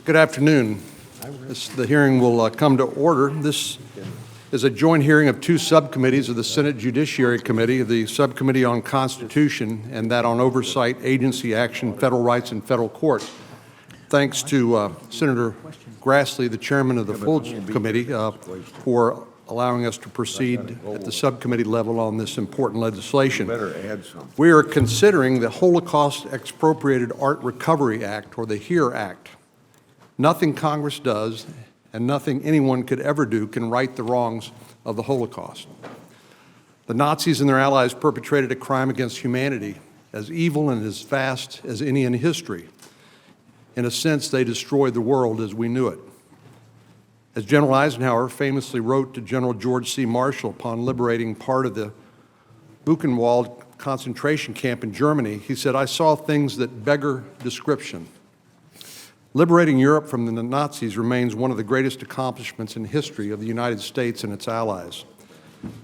Good afternoon. The hearing will come to order. This is a joint hearing of two subcommittees of the Senate Judiciary Committee, the Subcommittee on Constitution and that on Oversight, Agency Action, Federal Rights, and Federal Courts. Thanks to Senator Grassley, the chairman of the full committee, for allowing us to proceed at the subcommittee level on this important legislation. We are considering the Holocaust Expropriated Art Recovery Act, or the HERE Act. Nothing Congress does and nothing anyone could ever do can right the wrongs of the Holocaust. The Nazis and their allies perpetrated a crime against humanity as evil and as vast as any in history. In a sense, they destroyed the world as we knew it. As General Eisenhower famously wrote to General George C. Marshall upon liberating part of the Buchenwald concentration camp in Germany, he said, "I saw things that beggar description." Liberating Europe from the Nazis remains one of the greatest accomplishments in history of the United States and its allies.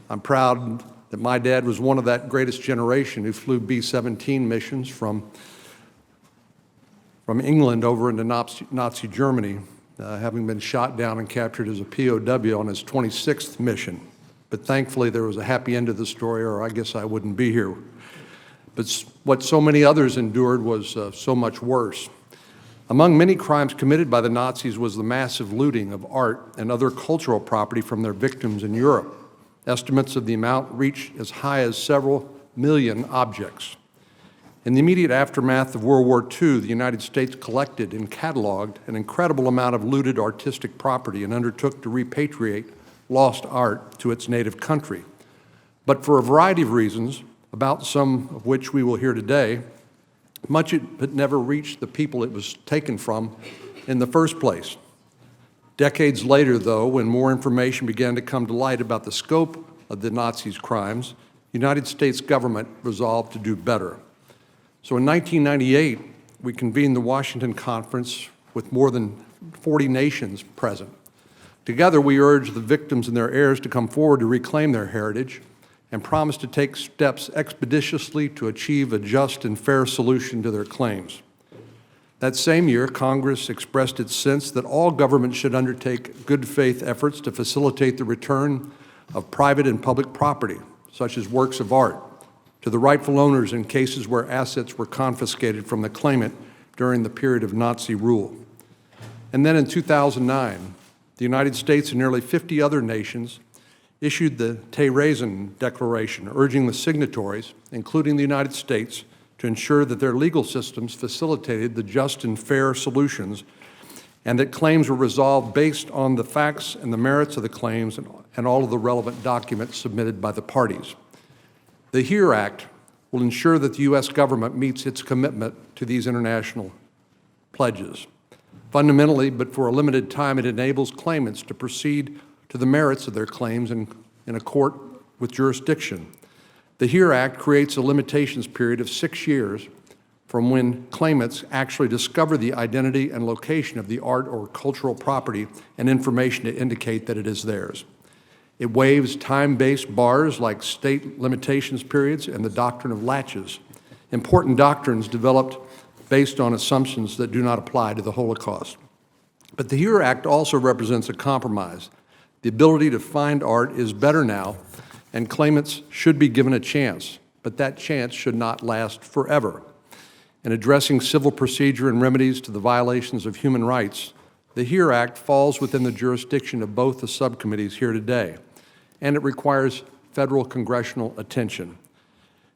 I'm proud that my dad was one of that greatest generation who flew B-17 missions from England over into Nazi Germany, having been shot down and captured as a POW on his 26th mission. But thankfully, there was a happy end to the story, or I guess I wouldn't be here. But what so many others endured was so much worse. Among many crimes committed by the Nazis was the massive looting of art and other cultural property from their victims in Europe. Estimates of the amount reached as high as several million objects. In the immediate aftermath of World War II, the United States collected and cataloged an incredible amount of looted artistic property and undertook to repatriate lost art to its native country. But for a variety of reasons, about some of which we will hear today, much of it never reached the people it was taken from in the first place. Decades later, though, when more information began to come to light about the scope of the Nazis' crimes, the United States government resolved to do better. So in 1998, we convened the Washington Conference with more than 40 nations present. Together, we urged the victims and their heirs to come forward to reclaim their heritage and promised to take steps expeditiously to achieve a just and fair solution to their claims. That same year, Congress expressed its sense that all governments should undertake good faith efforts to facilitate the return of private and public property, such as works of art, to the rightful owners in cases where assets were confiscated from the claimant during the period of Nazi rule. And then in 2009, the United States and nearly 50 other nations issued the Terezin Declaration, urging the signatories, including the United States, to ensure that their legal systems facilitated the just and fair solutions and that claims were resolved based on the facts and the merits of the claims and all of the relevant documents submitted by the parties. The HERE Act will ensure that the U.S. government meets its commitment to these international pledges. Fundamentally, but for a limited time, it enables claimants to proceed to the merits of their claims in a court with jurisdiction. The HERE Act creates a limitations period of 6 years from when claimants actually discover the identity and location of the art or cultural property and information to indicate that it is theirs. It waives time-based bars like state limitations periods and the doctrine of laches, important doctrines developed based on assumptions that do not apply to the Holocaust. But the HERE Act also represents a compromise. The ability to find art is better now, and claimants should be given a chance, but that chance should not last forever. In addressing civil procedure and remedies to the violations of human rights, the HERE Act falls within the jurisdiction of both the subcommittees here today, and it requires federal congressional attention.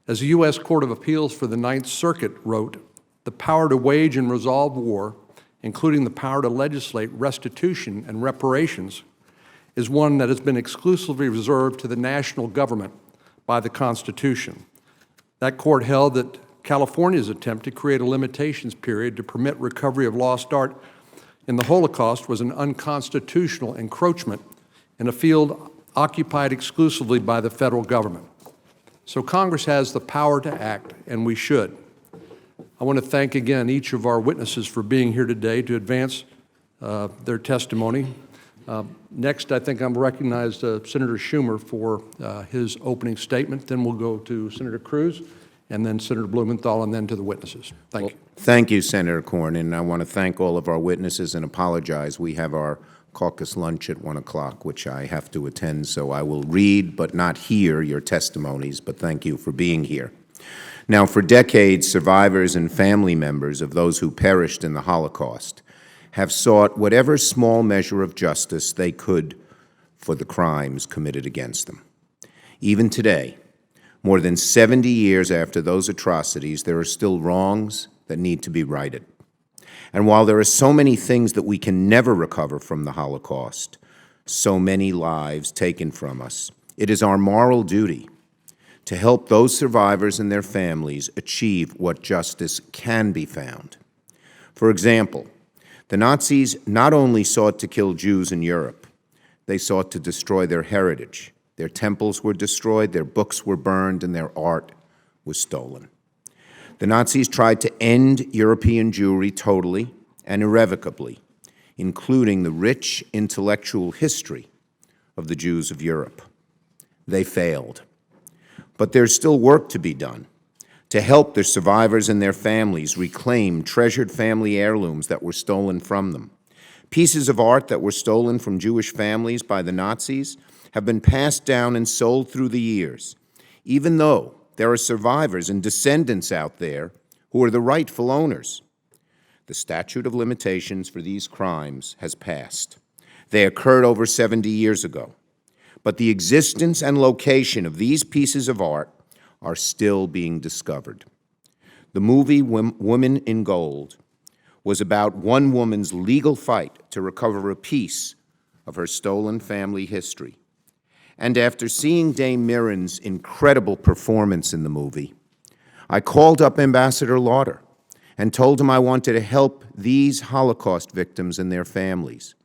As the U.S. Court of Appeals for the Ninth Circuit wrote, the power to wage and resolve war, including the power to legislate restitution and reparations, is one that has been exclusively reserved to the national government by the Constitution. That court held that California's attempt to create a limitations period to permit recovery of lost art in the Holocaust was an unconstitutional encroachment in a field occupied exclusively by the federal government. So Congress has the power to act, and we should. I want to thank again each of our witnesses for being here today to advance their testimony. Next, I think I'm recognized Senator Schumer for his opening statement. Then we'll go to Senator Cruz and then Senator Blumenthal, and then to the witnesses. Thank you. Thank you, Senator Cornyn. I want to thank all of our witnesses and apologize. We have our caucus lunch at 1 o'clock, which I have to attend, so I will read but not hear your testimonies, but thank you for being here. Now, for decades, survivors and family members of those who perished in the Holocaust have sought whatever small measure of justice they could for the crimes committed against them. Even today, more than 70 years after those atrocities, there are still wrongs that need to be righted. And while there are so many things that we can never recover from the Holocaust, so many lives taken from us, it is our moral duty to help those survivors and their families achieve what justice can be found. For example, the Nazis not only sought to kill Jews in Europe, they sought to destroy their heritage. Their temples were destroyed, their books were burned, and their art was stolen. The Nazis tried to end European Jewry totally and irrevocably, including the rich intellectual history of the Jews of Europe. They failed. But there's still work to be done to help the survivors and their families reclaim treasured family heirlooms that were stolen from them. Pieces of art that were stolen from Jewish families by the Nazis have been passed down and sold through the years, even though there are survivors and descendants out there who are the rightful owners. The statute of limitations for these crimes has passed. They occurred over 70 years ago, but the existence and location of these pieces of art are still being discovered. The movie Woman in Gold was about one woman's legal fight to recover a piece of her stolen family history. And after seeing Dame Mirren's incredible performance in the movie, I called up Ambassador Lauder and told him I wanted to help these Holocaust victims and their families.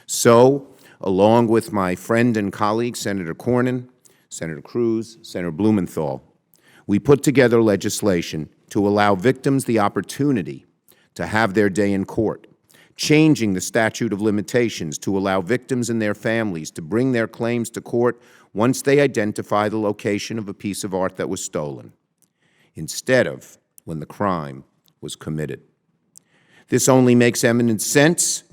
So, along with my friend and colleague, Senator Cornyn, Senator Cruz, Senator Blumenthal, we put together legislation to allow victims the opportunity to have their day in court, changing the statute of limitations to allow victims and their families to bring their claims to court once they identify the location of a piece of art that was stolen, instead of when the crime was committed. This not only makes eminent sense,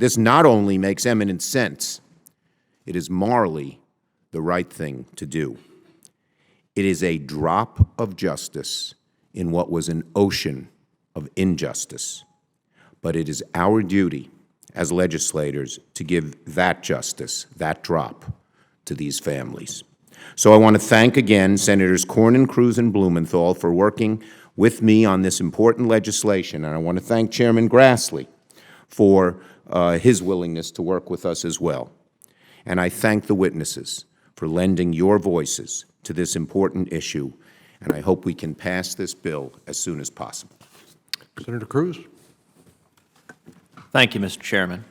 it is morally the right thing to do. It is a drop of justice in what was an ocean of injustice. But it is our duty as legislators to give that justice, that drop, to these families. So I want to thank again Senators Cornyn, Cruz, and Blumenthal for working with me on this important legislation, and I want to thank Chairman Grassley for his willingness to work with us as well. And I thank the witnesses for lending your voices to this important issue, and I hope we can pass this bill as soon as possible. Senator Cruz. Thank you, Mr. Chairman.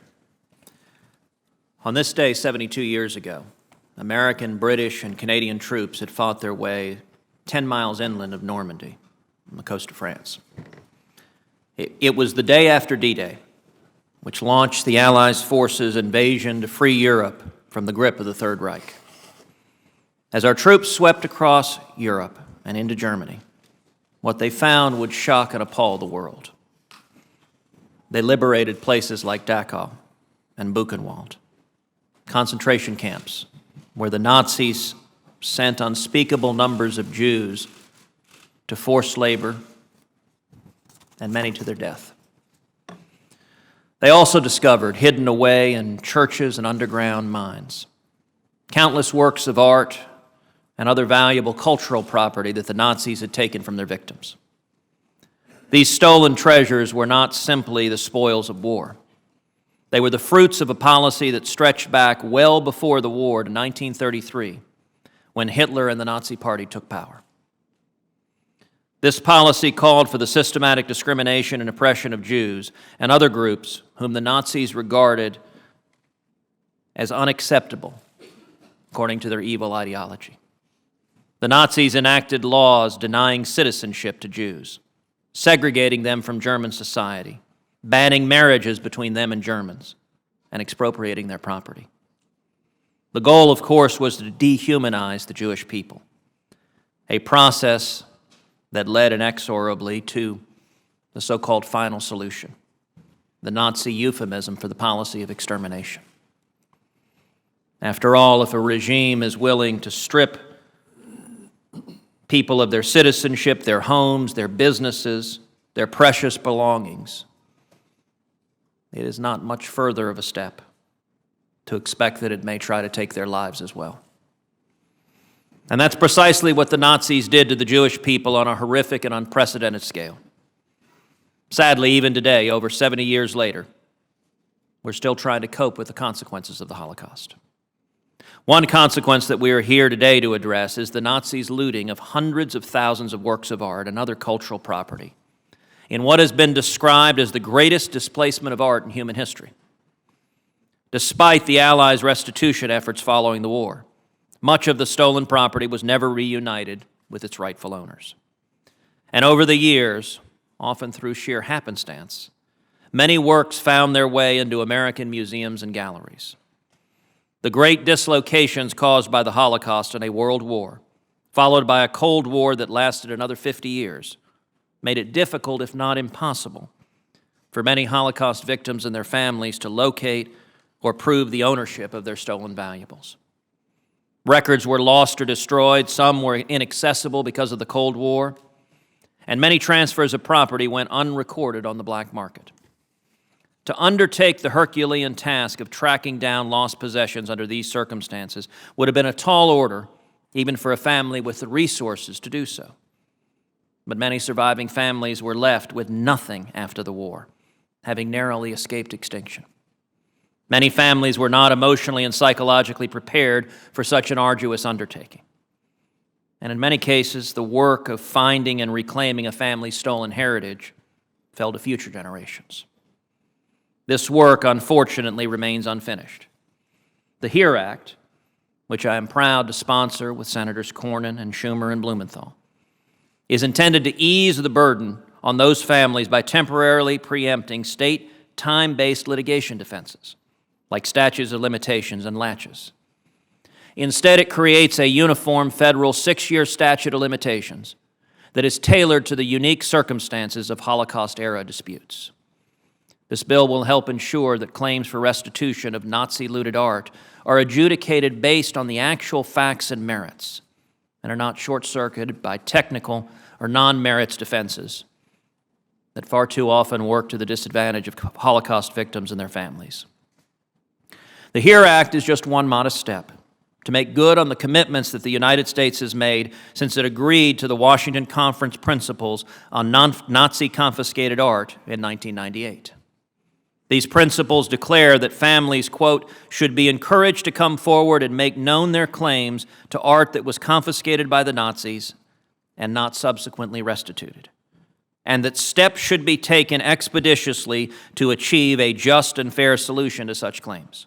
On this day 72 years ago, American, British, and Canadian troops had fought their way 10 miles inland of Normandy on the coast of France. It was the day after D-Day, which launched the Allies' forces' invasion to free Europe from the grip of the Third Reich. As our troops swept across Europe and into Germany, what they found would shock and appall the world. They liberated places like Dachau and Buchenwald, concentration camps where the Nazis sent unspeakable numbers of Jews to forced labor and many to their death. They also discovered, hidden away in churches and underground mines, countless works of art and other valuable cultural property that the Nazis had taken from their victims. These stolen treasures were not simply the spoils of war. They were the fruits of a policy that stretched back well before the war to 1933, when Hitler and the Nazi Party took power. This policy called for the systematic discrimination and oppression of Jews and other groups whom the Nazis regarded as unacceptable according to their evil ideology. The Nazis enacted laws denying citizenship to Jews, segregating them from German society, banning marriages between them and Germans, and expropriating their property. The goal, of course, was to dehumanize the Jewish people, a process that led inexorably to the so-called final solution, the Nazi euphemism for the policy of extermination. After all, if a regime is willing to strip people of their citizenship, their homes, their businesses, their precious belongings, it is not much further of a step to expect that it may try to take their lives as well. And that's precisely what the Nazis did to the Jewish people on a horrific and unprecedented scale. Sadly, even today, over 70 years later, we're still trying to cope with the consequences of the Holocaust. One consequence that we are here today to address is the Nazis' looting of hundreds of thousands of works of art and other cultural property in what has been described as the greatest displacement of art in human history. Despite the Allies' restitution efforts following the war, much of the stolen property was never reunited with its rightful owners. And over the years, often through sheer happenstance, many works found their way into American museums and galleries. The great dislocations caused by the Holocaust and a world war, followed by a Cold War that lasted another 50 years, made it difficult, if not impossible, for many Holocaust victims and their families to locate or prove the ownership of their stolen valuables. Records were lost or destroyed, some were inaccessible because of the Cold War, and many transfers of property went unrecorded on the black market. To undertake the Herculean task of tracking down lost possessions under these circumstances would have been a tall order, even for a family with the resources to do so. But many surviving families were left with nothing after the war, having narrowly escaped extinction. Many families were not emotionally and psychologically prepared for such an arduous undertaking. And in many cases, the work of finding and reclaiming a family's stolen heritage fell to future generations. This work, unfortunately, remains unfinished. The HERE Act, which I am proud to sponsor with Senators Cornyn and Schumer and Blumenthal, is intended to ease the burden on those families by temporarily preempting state time-based litigation defenses, like statutes of limitations and latches. Instead, it creates a uniform federal 6-year statute of limitations that is tailored to the unique circumstances of Holocaust-era disputes. This bill will help ensure that claims for restitution of Nazi-looted art are adjudicated based on the actual facts and merits and are not short-circuited by technical or non-merits defenses that far too often work to the disadvantage of Holocaust victims and their families. The HERE Act is just one modest step to make good on the commitments that the United States has made since it agreed to the Washington Conference Principles on Nazi confiscated art in 1998. These principles declare that families, quote, should be encouraged to come forward and make known their claims to art that was confiscated by the Nazis and not subsequently restituted, and that steps should be taken expeditiously to achieve a just and fair solution to such claims.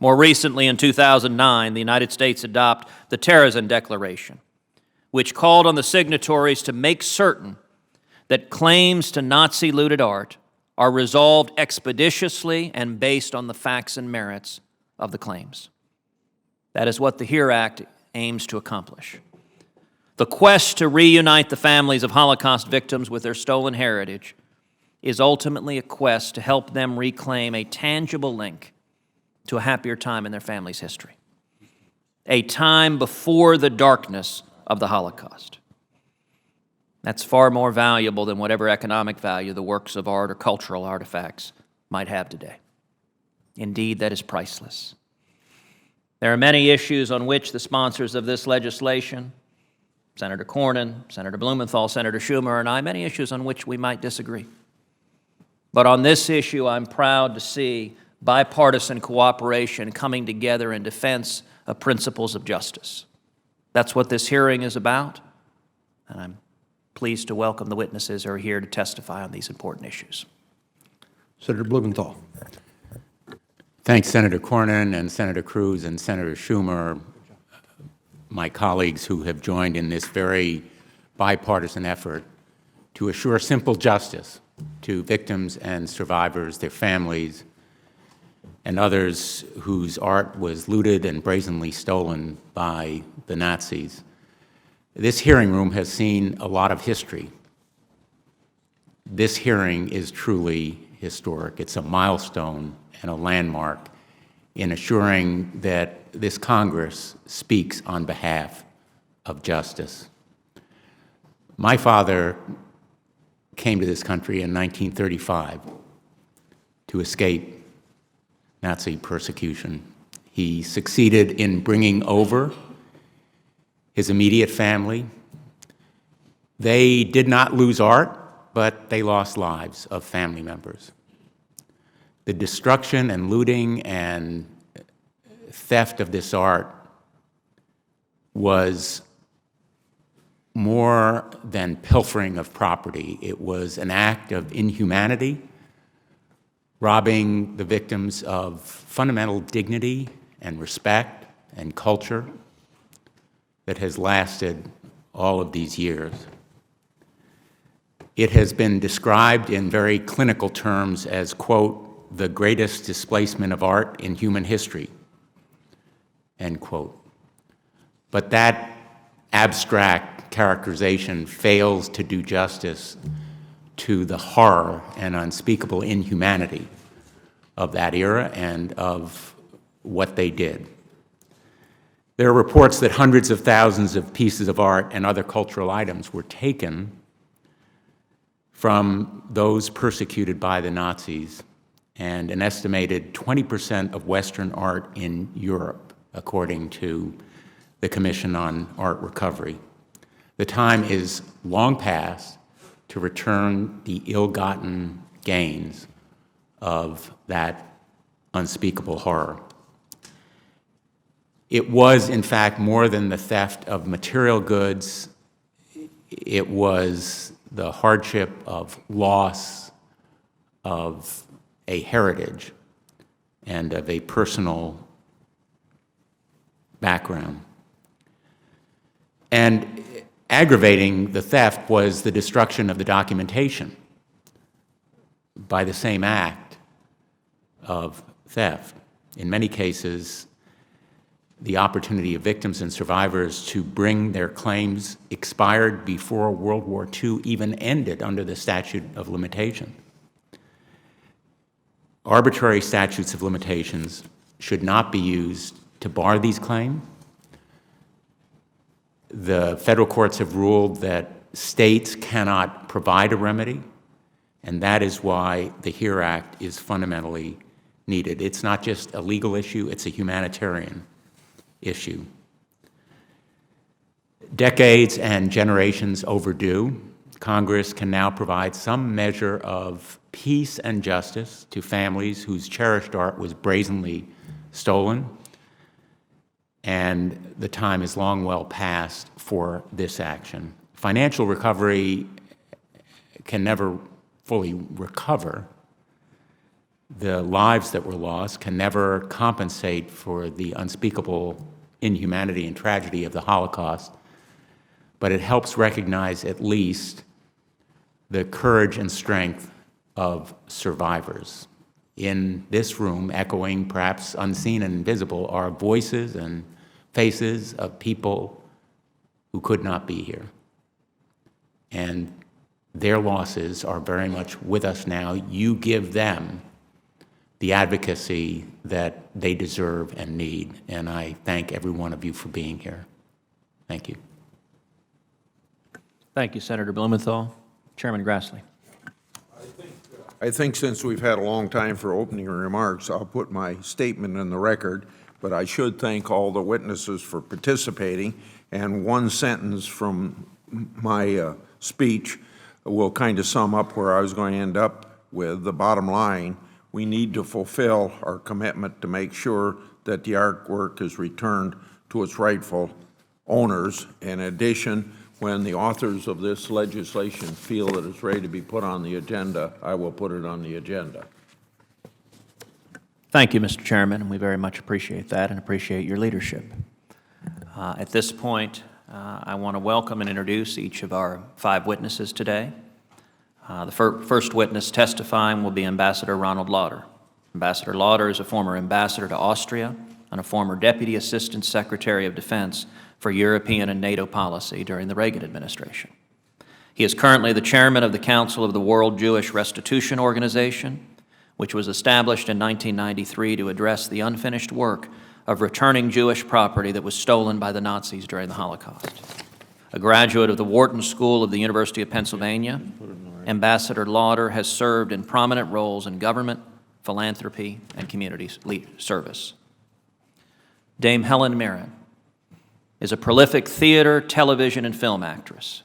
More recently, in 2009, the United States adopted the Terrorism Declaration, which called on the signatories to make certain that claims to Nazi-looted art are resolved expeditiously and based on the facts and merits of the claims. That is what the HERE Act aims to accomplish. The quest to reunite the families of Holocaust victims with their stolen heritage is ultimately a quest to help them reclaim a tangible link to a happier time in their family's history, a time before the darkness of the Holocaust. That's far more valuable than whatever economic value the works of art or cultural artifacts might have today. Indeed, that is priceless. There are many issues on which the sponsors of this legislation, Senator Cornyn, Senator Blumenthal, Senator Schumer, and I, many issues on which we might disagree. But on this issue, I'm proud to see bipartisan cooperation coming together in defense of principles of justice. That's what this hearing is about, and I'm pleased to welcome the witnesses who are here to testify on these important issues. Senator Blumenthal. Thanks, Senator Cornyn and Senator Cruz and Senator Schumer, my colleagues who have joined in this very bipartisan effort to assure simple justice to victims and survivors, their families, and others whose art was looted and brazenly stolen by the Nazis. This hearing room has seen a lot of history. This hearing is truly historic. It's a milestone and a landmark in assuring that this Congress speaks on behalf of justice. My father came to this country in 1935 to escape Nazi persecution. He succeeded in bringing over his immediate family. They did not lose art, but they lost lives of family members. The destruction and looting and theft of this art was more than pilfering of property. It was an act of inhumanity, robbing the victims of fundamental dignity and respect and culture that has lasted all of these years. It has been described in very clinical terms as, quote, the greatest displacement of art in human history, end quote. But that abstract characterization fails to do justice to the horror and unspeakable inhumanity of that era and of what they did. There are reports that hundreds of thousands of pieces of art and other cultural items were taken from those persecuted by the Nazis, and an estimated 20% of Western art in Europe, according to the Commission on Art Recovery. The time is long past to return the ill-gotten gains of that unspeakable horror. It was, in fact, more than the theft of material goods. It was the hardship of loss of a heritage and of a personal background. And aggravating the theft was the destruction of the documentation by the same act of theft. In many cases, the opportunity of victims and survivors to bring their claims expired before World War II even ended under the statute of limitation. Arbitrary statutes of limitations should not be used to bar these claims. The federal courts have ruled that states cannot provide a remedy, and that is why the HERE Act is fundamentally needed. It's not just a legal issue, it's a humanitarian issue. Decades and generations overdue, Congress can now provide some measure of peace and justice to families whose cherished art was brazenly stolen, and the time is long well past for this action. Financial recovery can never fully recover. The lives that were lost can never compensate for the unspeakable inhumanity and tragedy of the Holocaust, but it helps recognize at least the courage and strength of survivors. In this room, echoing, perhaps unseen and invisible, are voices and faces of people who could not be here. And their losses are very much with us now. You give them the advocacy that they deserve and need. And I thank every one of you for being here. Thank you. Thank you, Senator Blumenthal. Chairman Grassley. I think since we've had a long time for opening remarks, I'll put my statement in the record, but I should thank all the witnesses for participating. And one sentence from my speech will kind of sum up where I was going to end up with. The bottom line: we need to fulfill our commitment to make sure that the artwork is returned to its rightful owners. In addition, when the authors of this legislation feel that it's ready to be put on the agenda, I will put it on the agenda. Thank you, Mr. Chairman, and we very much appreciate that and appreciate your leadership. At this point, I want to welcome and introduce each of our 5 witnesses today. The first witness testifying will be Ambassador Ronald Lauder. Ambassador Lauder is a former ambassador to Austria, and a former Deputy Assistant Secretary of Defense for European and NATO policy during the Reagan administration. He is currently the chairman of the Council of the World Jewish Restitution Organization, which was established in 1993 to address the unfinished work of returning Jewish property that was stolen by the Nazis during the Holocaust. A graduate of the Wharton School of the University of Pennsylvania, Ambassador Lauder has served in prominent roles in government, philanthropy, and community service. Dame Helen Mirren is a prolific theater, television, and film actress.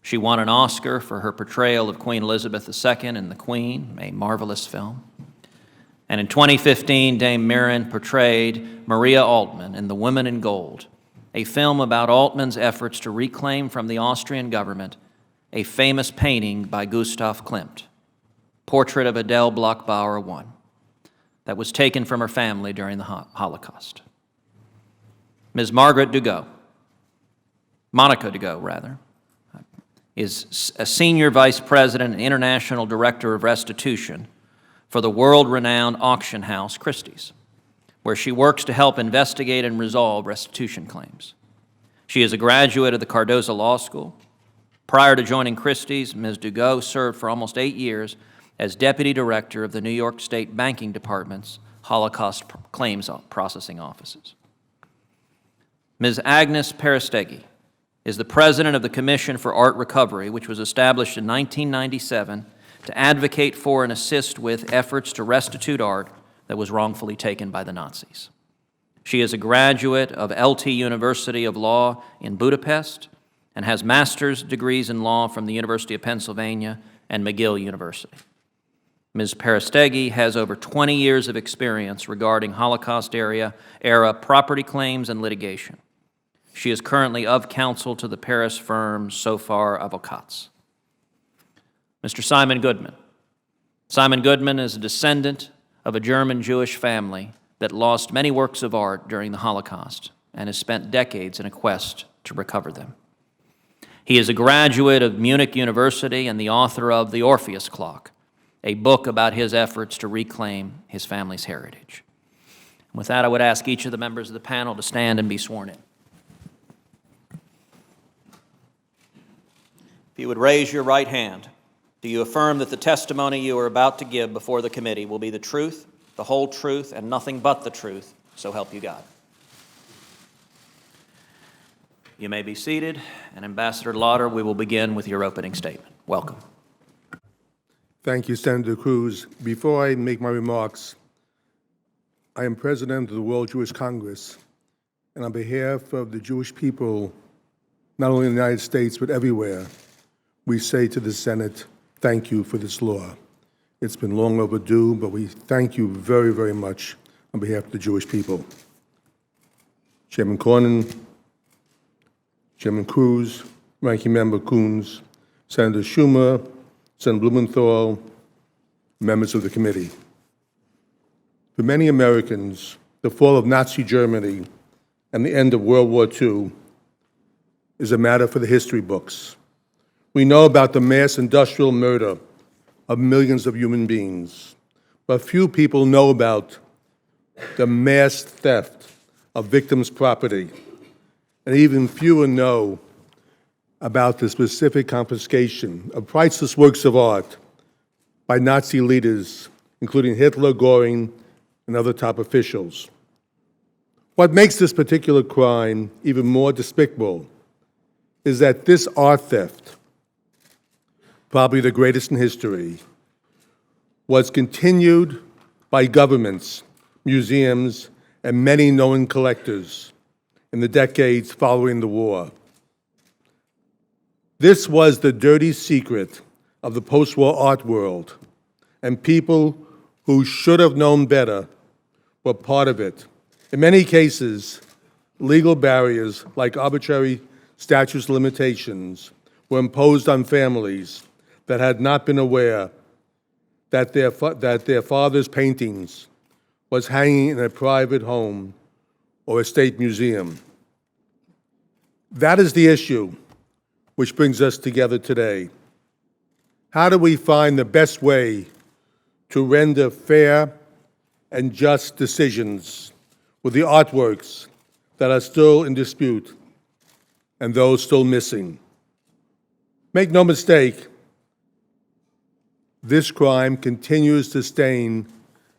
She won an Oscar for her portrayal of Queen Elizabeth II in The Queen, a marvelous film. And in 2015, Dame Mirren portrayed Maria Altmann in The Woman in Gold, a film about Altmann's efforts to reclaim from the Austrian government a famous painting by Gustav Klimt, Portrait of Adele Bloch-Bauer I, that was taken from her family during the Holocaust. Ms. Monica Duggo, is a Senior Vice President and International Director of Restitution for the world-renowned auction house Christie's, where she works to help investigate and resolve restitution claims. She is a graduate of the Cardozo Law School. Prior to joining Christie's, Ms. Duggo served for almost 8 years as Deputy Director of the New York State Banking Department's Holocaust Claims Processing Offices. Ms. Agnes Perisi is the President of the Commission for Art Recovery, which was established in 1997 to advocate for and assist with efforts to restitute art that was wrongfully taken by the Nazis. She is a graduate of LT University of Law in Budapest and has master's degrees in law from the University of Pennsylvania and McGill University. Ms. Perisi has over 20 years of experience regarding Holocaust-era property claims and litigation. She is currently of counsel to the Paris firm Sofar Avocats. Mr. Simon Goodman. Simon Goodman is a descendant of a German Jewish family that lost many works of art during the Holocaust and has spent decades in a quest to recover them. He is a graduate of Munich University and the author of The Orpheus Clock, a book about his efforts to reclaim his family's heritage. With that, I would ask each of the members of the panel to stand and be sworn in. If you would raise your right hand, do you affirm that the testimony you are about to give before the committee will be the truth, the whole truth, and nothing but the truth, so help you God? You may be seated, and Ambassador Lauder, we will begin with your opening statement. Welcome. Thank you, Senator Cruz. Before I make my remarks, I am President of the World Jewish Congress, and on behalf of the Jewish people, not only in the United States, but everywhere, we say to the Senate, thank you for this law. It's been long overdue, but we thank you very, very much on behalf of the Jewish people. Chairman Cornyn, Chairman Cruz, Ranking Member Coons, Senator Schumer, Senator Blumenthal, members of the committee. For many Americans, the fall of Nazi Germany and the end of World War II is a matter for the history books. We know about the mass industrial murder of millions of human beings, but few people know about the mass theft of victims' property, and even fewer know about the specific confiscation of priceless works of art by Nazi leaders, including Hitler, Göring, and other top officials. What makes this particular crime even more despicable is that this art theft, probably the greatest in history, was continued by governments, museums, and many known collectors in the decades following the war. This was the dirty secret of the post-war art world, and people who should have known better were part of it. In many cases, legal barriers like arbitrary statutes of limitations were imposed on families that had not been aware that their father's paintings was hanging in a private home or a state museum. That is the issue which brings us together today. How do we find the best way to render fair and just decisions with the artworks that are still in dispute and those still missing. Make no mistake, this crime continues to stain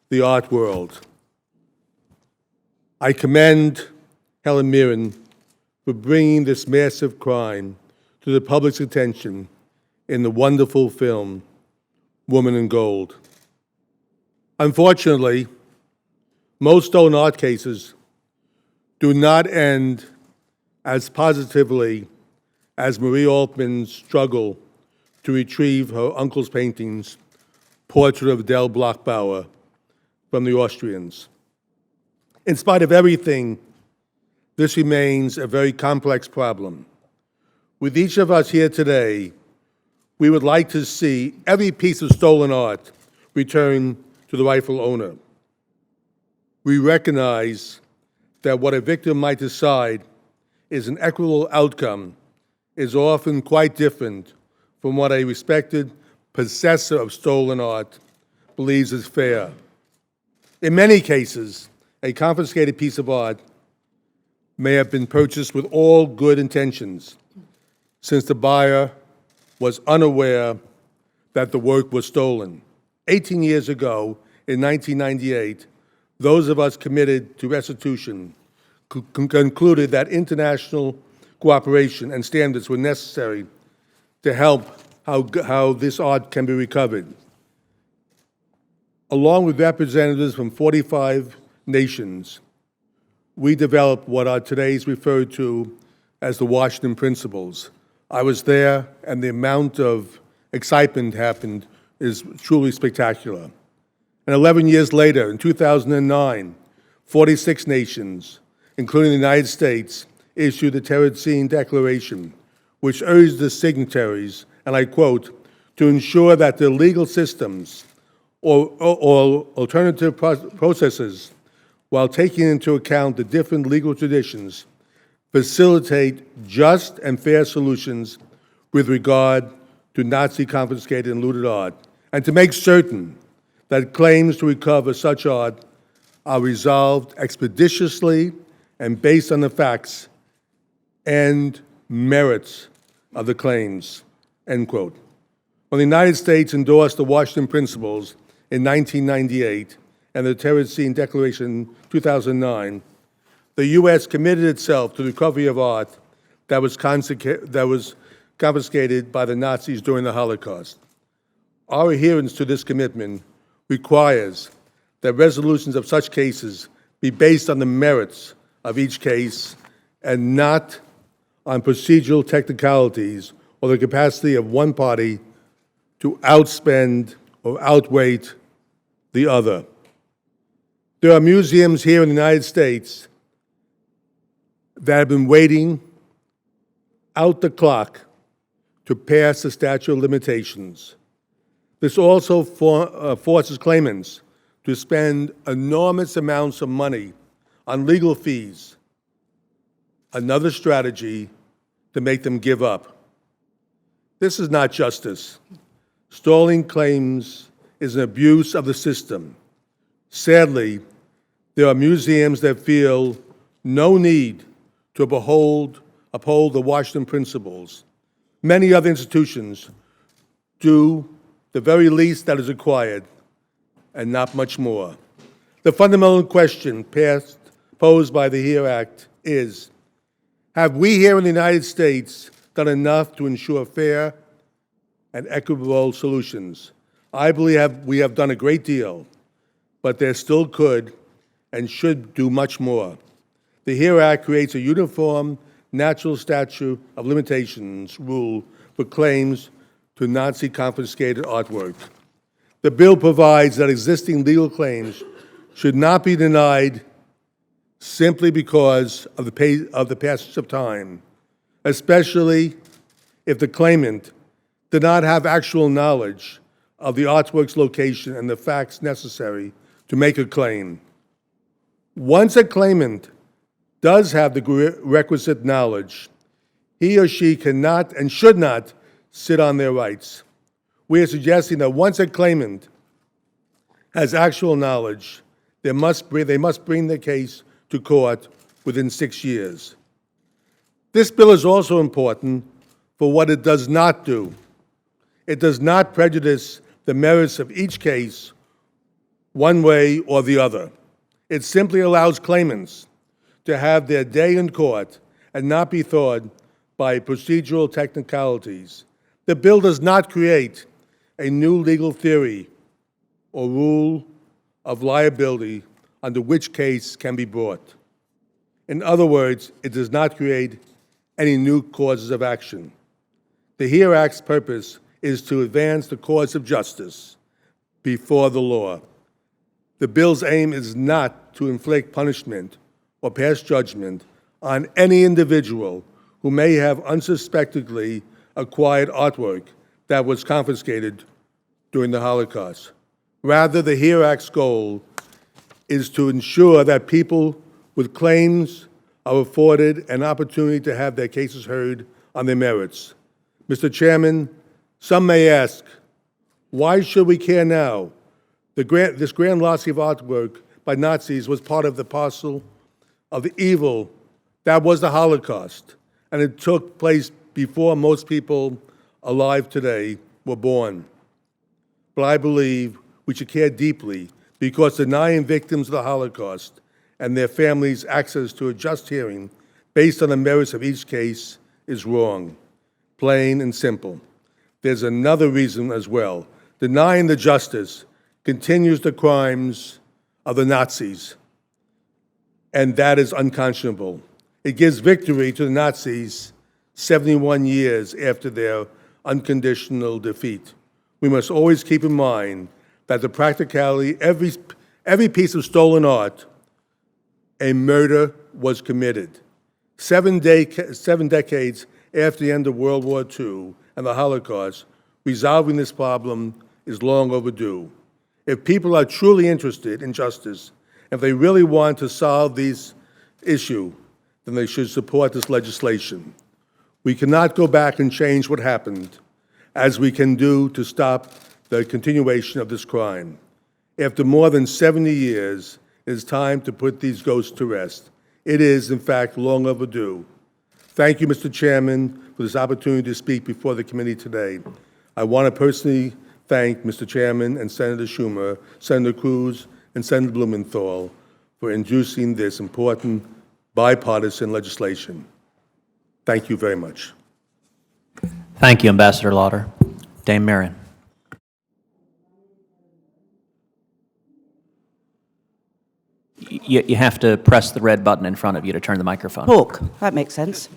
the art world. I commend Helen Mirren for bringing this massive crime to the public's attention in the wonderful film, Woman in Gold. Unfortunately, most stolen art cases do not end as positively as Marie Altman's struggle to retrieve her uncle's paintings, Portrait of Del Bloch-Bauer, from the Austrians. In spite of everything, this remains a very complex problem. With each of us here today, we would like to see every piece of stolen art returned to the rightful owner. We recognize that what a victim might decide is an equitable outcome is often quite different from what a respected possessor of stolen art believes is fair. In many cases, a confiscated piece of art may have been purchased with all good intentions, since the buyer was unaware that the work was stolen. 18 years ago, in 1998, those of us committed to restitution concluded that international cooperation and standards were necessary to help how this art can be recovered. Along with representatives from 45 nations, we developed what are today referred to as the Washington Principles. I was there, and the amount of excitement happened is truly spectacular. And 11 years later, in 2009, 46 nations, including the United States, issued the Terezin Declaration, which urged the signatories, and I quote, to ensure that the legal systems or alternative processes, while taking into account the different legal traditions, facilitate just and fair solutions with regard to Nazi confiscated and looted art, and to make certain that claims to recover such art are resolved expeditiously and based on the facts and merits of the claims, end quote. When the United States endorsed the Washington Principles in 1998 and the Terezin Declaration in 2009, the U.S. committed itself to the recovery of art that was confiscated by the Nazis during the Holocaust. Our adherence to this commitment requires that resolutions of such cases be based on the merits of each case and not on procedural technicalities or the capacity of one party to outspend or outweight the other. There are museums here in the United States that have been waiting out the clock to pass the statute of limitations. This also forces claimants to spend enormous amounts of money on legal fees, another strategy to make them give up. This is not justice. Stalling claims is an abuse of the system. Sadly, there are museums that feel no need to uphold the Washington Principles. Many other institutions do the very least that is required, and not much more. The fundamental question posed by the HERE Act is, have we here in the United States done enough to ensure fair and equitable solutions? I believe we have done a great deal, but there still could and should do much more. The HERE Act creates a uniform natural statute of limitations rule for claims to Nazi confiscated artwork. The bill provides that existing legal claims should not be denied simply because of the passage of time, especially if the claimant did not have actual knowledge of the artwork's location and the facts necessary to make a claim. Once a claimant does have the requisite knowledge, he or she cannot and should not sit on their rights. We are suggesting that once a claimant has actual knowledge, they must bring the case to court within 6 years. This bill is also important for what it does not do. It does not prejudice the merits of each case one way or the other. It simply allows claimants to have their day in court and not be thwarted by procedural technicalities. The bill does not create a new legal theory or rule of liability under which case can be brought. In other words, it does not create any new causes of action. The HERE Act's purpose is to advance the cause of justice before the law. The bill's aim is not to inflict punishment or pass judgment on any individual who may have unsuspectingly acquired artwork that was confiscated during the Holocaust. Rather, the HERE Act's goal is to ensure that people with claims are afforded an opportunity to have their cases heard on their merits. Mr. Chairman, some may ask, why should we care now? This grand loss of artwork by Nazis was part of the parcel of the evil that was the Holocaust, and it took place before most people alive today were born. But I believe we should care deeply because denying victims of the Holocaust and their families access to a just hearing based on the merits of each case is wrong, plain and simple. There's another reason as well. Denying the justice continues the crimes of the Nazis, and that is unconscionable. It gives victory to the Nazis 71 years after their unconditional defeat. We must always keep in mind that the practicality, every piece of stolen art, a murder was committed. 7 decades after the end of World War II and the Holocaust, resolving this problem is long overdue. If people are truly interested in justice, if they really want to solve this issue, then they should support this legislation. We cannot go back and change what happened, as we can do to stop the continuation of this crime. After more than 70 years, it is time to put these ghosts to rest. It is, in fact, long overdue. Thank you, Mr. Chairman, for this opportunity to speak before the committee today. I want to personally thank Mr. Chairman and Senator Schumer, Senator Cruz, and Senator Blumenthal for introducing this important bipartisan legislation. Thank you very much. Thank you, Ambassador Lauder. Dame Mirren. You have to press the red button in front of you to turn the microphone. Talk. That makes sense.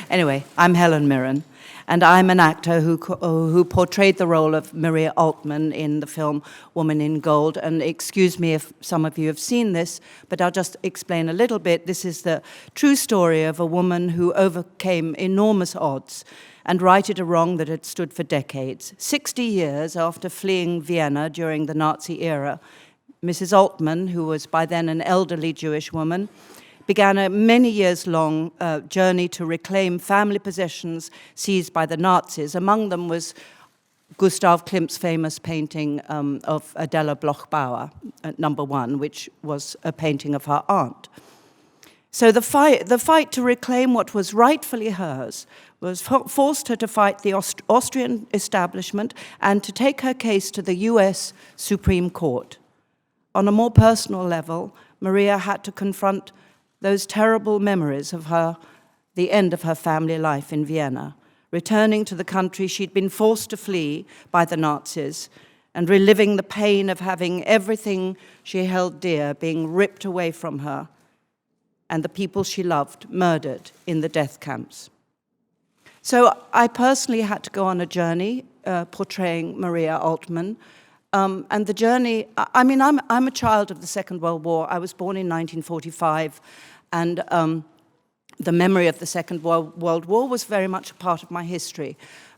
Anyway, I'm Helen Mirren, and I'm an actor who portrayed the role of Maria Altman in the film Woman in Gold. And excuse me if some of you have seen this, but I'll just explain a little bit. This is the true story of a woman who overcame enormous odds and righted a wrong that had stood for decades. 60 years after fleeing Vienna during the Nazi era, Mrs. Altman, who was by then an elderly Jewish woman, began a many years long journey to reclaim family possessions seized by the Nazis. Among them was Gustav Klimt's famous painting of Adela Bloch-Bauer, number 1, which was a painting of her aunt. So the fight to reclaim what was rightfully hers was forced her to fight the Austrian establishment and to take her case to the US Supreme Court. On a more personal level, Maria had to confront those terrible memories of the end of her family life in Vienna, returning to the country she'd been forced to flee by the Nazis and reliving the pain of having everything she held dear being ripped away from her and the people she loved murdered in the death camps. So I personally had to go on a journey portraying Maria Altman. And the journey, I mean, I'm a child of the Second World War. I was born in 1945, and the memory of the Second World War was very much a part of my history.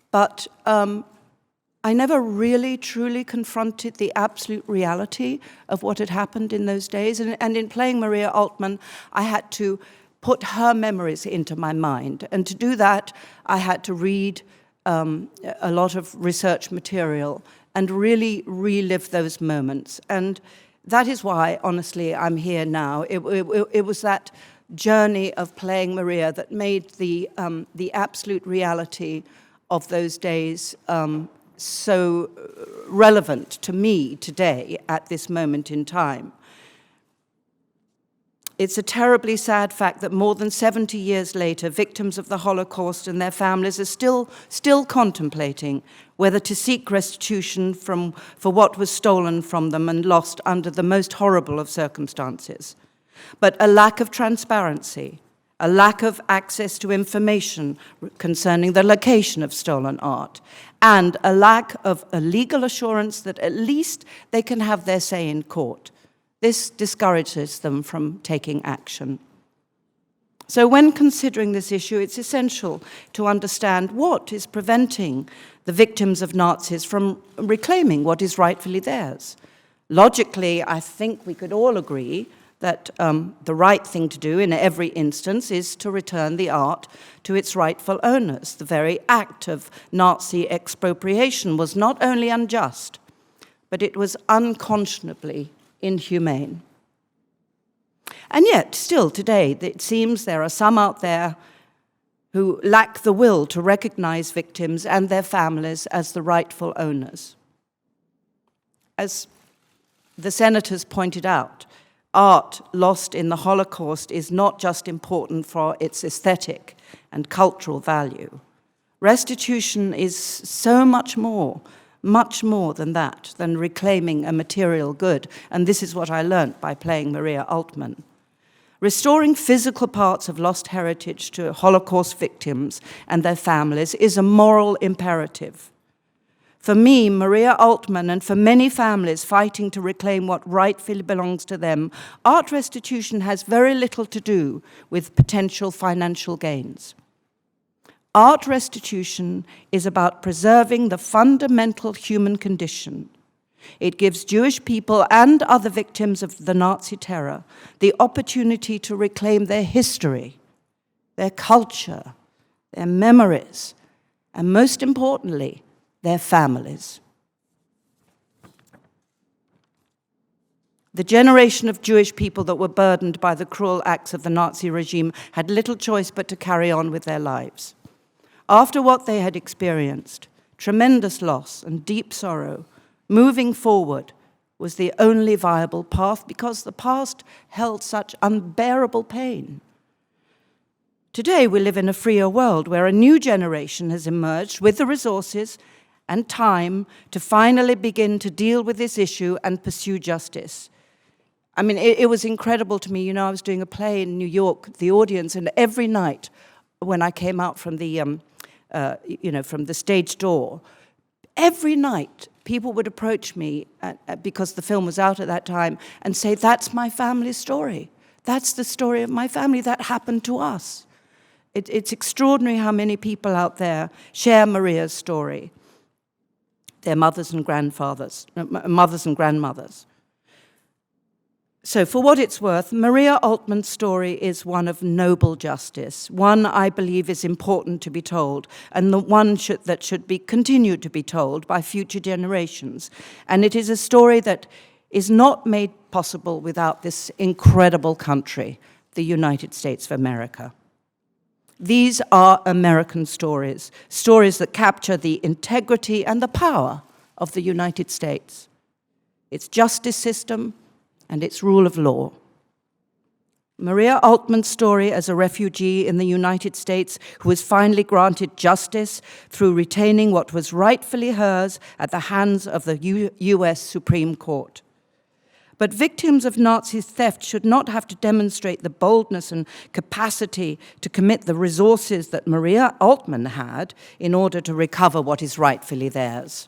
But I never really, truly confronted the absolute reality of what had happened in those days. And in playing Maria Altman, I had to put her memories into my mind. And to do that, I had to read a lot of research material and really relive those moments. And That is why, honestly, I'm here now. It was that journey of playing Maria that made the absolute reality of those days so relevant to me today at this moment in time. It's a terribly sad fact that more than 70 years later, victims of the Holocaust and their families are still contemplating whether to seek restitution for what was stolen from them and lost under the most horrible of circumstances. But a lack of transparency, a lack of access to information concerning the location of stolen art, and a lack of a legal assurance that at least they can have their say in court. This discourages them from taking action. So when considering this issue, it's essential to understand what is preventing the victims of Nazis from reclaiming what is rightfully theirs. Logically, I think we could all agree that the right thing to do in every instance is to return the art to its rightful owners. The very act of Nazi expropriation was not only unjust, but it was unconscionably inhumane. And yet, still today, it seems there are some out there who lack the will to recognize victims and their families as the rightful owners. As the senators pointed out, art lost in the Holocaust is not just important for its aesthetic and cultural value. Restitution is so much more than that, than reclaiming a material good. And this is what I learnt by playing Maria Altman. Restoring physical parts of lost heritage to Holocaust victims and their families is a moral imperative. For me, Maria Altman, and for many families fighting to reclaim what rightfully belongs to them, art restitution has very little to do with potential financial gains. Art restitution is about preserving the fundamental human condition. It gives Jewish people and other victims of the Nazi terror the opportunity to reclaim their history, their culture, their memories, and most importantly, their families. The generation of Jewish people that were burdened by the cruel acts of the Nazi regime had little choice but to carry on with their lives. After what they had experienced, tremendous loss and deep sorrow, moving forward was the only viable path because the past held such unbearable pain. Today, we live in a freer world where a new generation has emerged with the resources and time to finally begin to deal with this issue and pursue justice. I mean, it was incredible to me. You know, I was doing a play in New York, the audience, and every night when I came out from the, from the stage door, every night people would approach me because the film was out at that time and say, "That's my family's story. That's the story of my family. That happened to us." It's extraordinary how many people out there share Maria's story, their mothers and grandmothers. So for what it's worth, Maria Altman's story is one of noble justice, one I believe is important to be told, and the one that should be continued to be told by future generations. And it is a story that is not made possible without this incredible country, the United States of America. These are American stories, stories that capture the integrity and the power of the United States, its justice system, and its rule of law. Maria Altman's story as a refugee in the United States who was finally granted justice through retaining what was rightfully hers at the hands of the U.S. Supreme Court. But victims of Nazi theft should not have to demonstrate the boldness and capacity to commit the resources that Maria Altman had in order to recover what is rightfully theirs.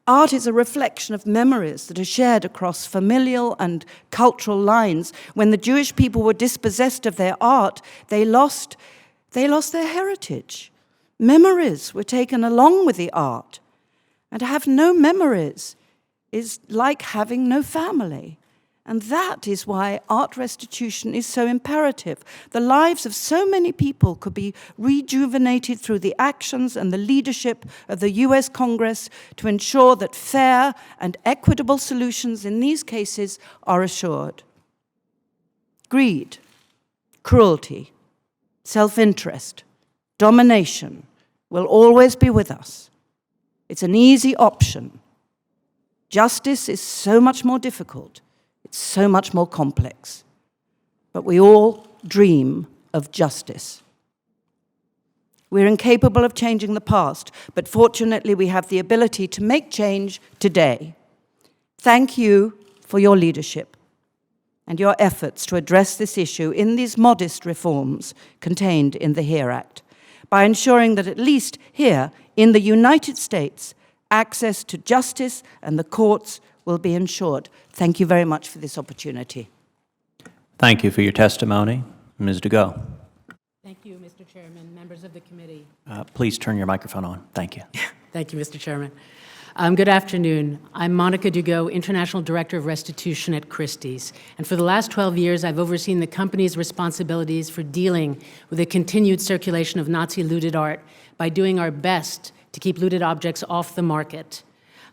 Art is a reflection of memories that are shared across familial and cultural lines. When the Jewish people were dispossessed of their art, they lost their heritage. Memories were taken along with the art. And to have no memories is like having no family. And that is why art restitution is so imperative. The lives of so many people could be rejuvenated through the actions and the leadership of the US Congress to ensure that fair and equitable solutions in these cases are assured. Greed, cruelty, self-interest, domination will always be with us. It's an easy option. Justice is so much more difficult. It's so much more complex. But we all dream of justice. We're incapable of changing the past, but fortunately we have the ability to make change today. Thank you for your leadership and your efforts to address this issue in these modest reforms contained in the HERE Act, by ensuring that at least here in the United States, access to justice and the courts will be ensured. Thank you very much for this opportunity. Thank you for your testimony. Ms. Duggo. Thank you, Mr. Chairman, members of the committee. Please turn your microphone on. Thank you. Thank you, Mr. Chairman. Good afternoon. I'm Monica Duggo, International Director of Restitution at Christie's. And for the last 12 years, I've overseen the company's responsibilities for dealing with the continued circulation of Nazi looted art by doing our best to keep looted objects off the market.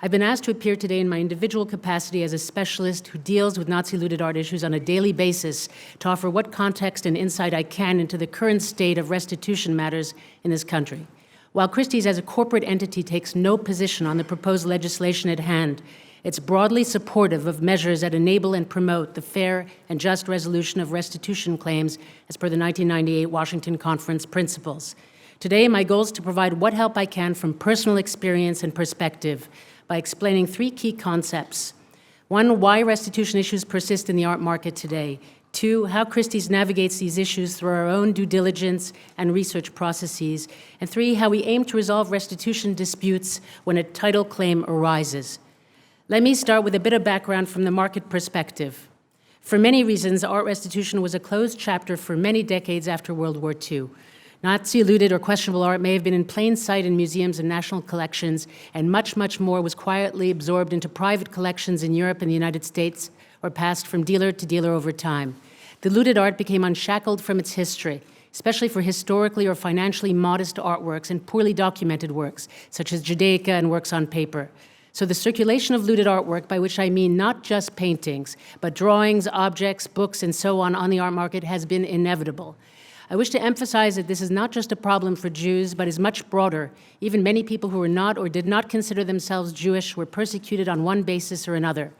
I've been asked to appear today in my individual capacity as a specialist who deals with Nazi looted art issues on a daily basis to offer what context and insight I can into the current state of restitution matters in this country. While Christie's as a corporate entity takes no position on the proposed legislation at hand, it's broadly supportive of measures that enable and promote the fair and just resolution of restitution claims as per the 1998 Washington Conference principles. Today, my goal is to provide what help I can from personal experience and perspective by explaining three key concepts. One, why restitution issues persist in the art market today. Two, how Christie's navigates these issues through our own due diligence and research processes. And three, how we aim to resolve restitution disputes when a title claim arises. Let me start with a bit of background from the market perspective. For many reasons, art restitution was a closed chapter for many decades after World War II. Nazi-looted or questionable art may have been in plain sight in museums and national collections, and much, much more was quietly absorbed into private collections in Europe and the United States, or passed from dealer to dealer over time. The looted art became unshackled from its history, especially for historically or financially modest artworks and poorly documented works, such as Judaica and works on paper. So the circulation of looted artwork, by which I mean not just paintings, but drawings, objects, books, and so on the art market, has been inevitable. I wish to emphasize that this is not just a problem for Jews, but is much broader. Even many people who were not or did not consider themselves Jewish were persecuted on one basis or another.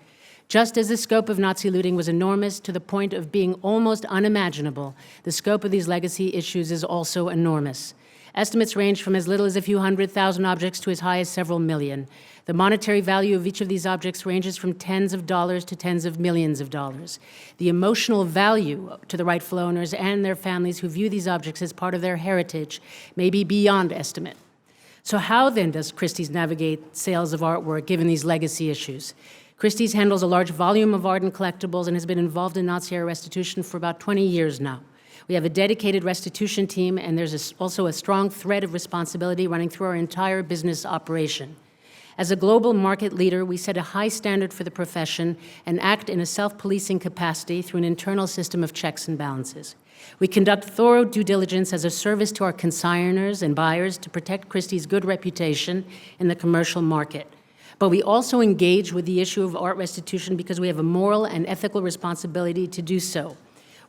Just as the scope of Nazi looting was enormous to the point of being almost unimaginable, the scope of these legacy issues is also enormous. Estimates range from as little as a few 100,000 objects to as high as several million. The monetary value of each of these objects ranges from tens of dollars to tens of millions of dollars. The emotional value to the rightful owners and their families who view these objects as part of their heritage may be beyond estimate. So how then does Christie's navigate sales of artwork given these legacy issues? Christie's handles a large volume of art and collectibles and has been involved in Nazi-era restitution for about 20 years now. We have a dedicated restitution team, and there's also a strong thread of responsibility running through our entire business operation. As a global market leader, we set a high standard for the profession and act in a self-policing capacity through an internal system of checks and balances. We conduct thorough due diligence as a service to our consignors and buyers to protect Christie's good reputation in the commercial market. But we also engage with the issue of art restitution because we have a moral and ethical responsibility to do so.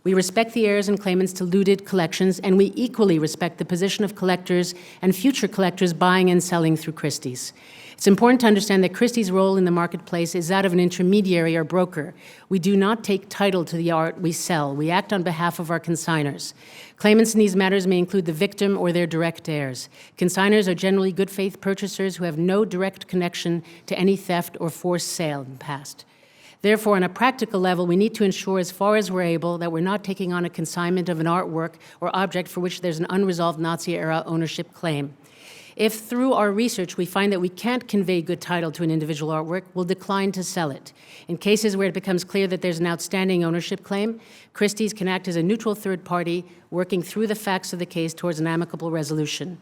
We respect the heirs and claimants to looted collections, and we equally respect the position of collectors and future collectors buying and selling through Christie's. It's important to understand that Christie's role in the marketplace is that of an intermediary or broker. We do not take title to the art we sell. We act on behalf of our consignors. Claimants in these matters may include the victim or their direct heirs. Consignors are generally good faith purchasers who have no direct connection to any theft or forced sale in the past. Therefore, on a practical level, we need to ensure as far as we're able that we're not taking on a consignment of an artwork or object for which there's an unresolved Nazi-era ownership claim. If through our research we find that we can't convey good title to an individual artwork, we'll decline to sell it. In cases where it becomes clear that there's an outstanding ownership claim, Christie's can act as a neutral third party, working through the facts of the case towards an amicable resolution.